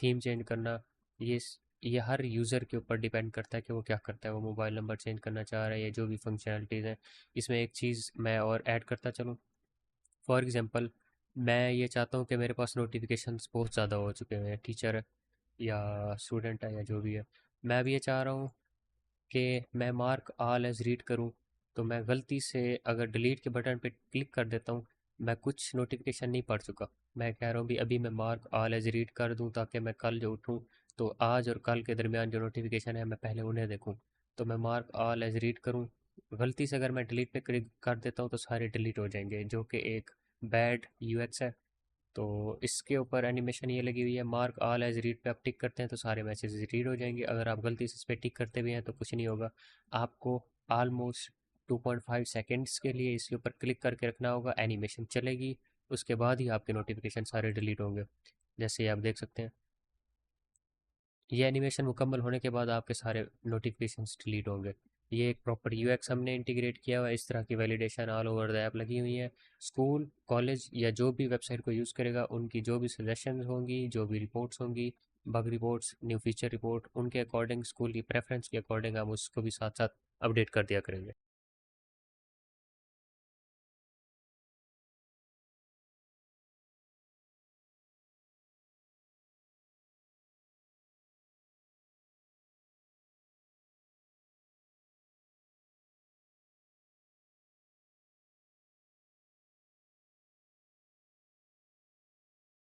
थीम चेंज करना। ये ये हर यूज़र के ऊपर डिपेंड करता है कि वो क्या करता है, वो मोबाइल नंबर चेंज करना चाह रहा है या जो भी फंक्शनैलिटीज़ हैं। इसमें एक चीज़ मैं और ऐड करता चलूँ। फॉर एग्जांपल मैं ये चाहता हूँ कि मेरे पास नोटिफिकेशंस बहुत ज़्यादा हो चुके हैं, टीचर है या स्टूडेंट है या जो भी है। मैं भी ये चाह रहा हूँ कि मैं मार्क ऑल एज रीड करूं, तो मैं गलती से अगर डिलीट के बटन पे क्लिक कर देता हूं, मैं कुछ नोटिफिकेशन नहीं पढ़ चुका। मैं कह रहा हूँ भी अभी मैं मार्क ऑल एज रीड कर दूं ताकि मैं कल जो उठूं तो आज और कल के दरमियान जो नोटिफिकेशन है मैं पहले उन्हें देखूं। तो मैं मार्क ऑल एज रीड करूं, गलती से अगर मैं डिलीट पे क्लिक कर देता हूँ तो सारे डिलीट हो जाएंगे, जो कि एक बैड UX है। तो इसके ऊपर एनिमेशन ये लगी हुई है, मार्क ऑल एज रीड पे आप टिक करते हैं तो सारे मैसेजेस रीड हो जाएंगे। अगर आप गलती से इस पर टिक करते भी हैं तो कुछ नहीं होगा। आपको ऑलमोस्ट 2.5 सेकेंड्स के लिए इसके ऊपर क्लिक करके रखना होगा, एनिमेशन चलेगी, उसके बाद ही आपके नोटिफिकेशन सारे डिलीट होंगे, जैसे ये आप देख सकते हैं। ये एनिमेशन मुकम्मल होने के बाद आपके सारे नोटिफिकेशंस डिलीट होंगे। ये एक प्रॉपर UX हमने इंटीग्रेट किया हुआ है। इस तरह की validation all over the app लगी हुई है। स्कूल कॉलेज या जो भी वेबसाइट को यूज़ करेगा उनकी जो भी सजेशंस होंगी, जो भी रिपोर्ट्स होंगी, bug reports, new feature report, उनके अकॉर्डिंग स्कूल की प्रेफरेंस के अकॉर्डिंग हम उसको भी साथ साथ अपडेट कर दिया करेंगे।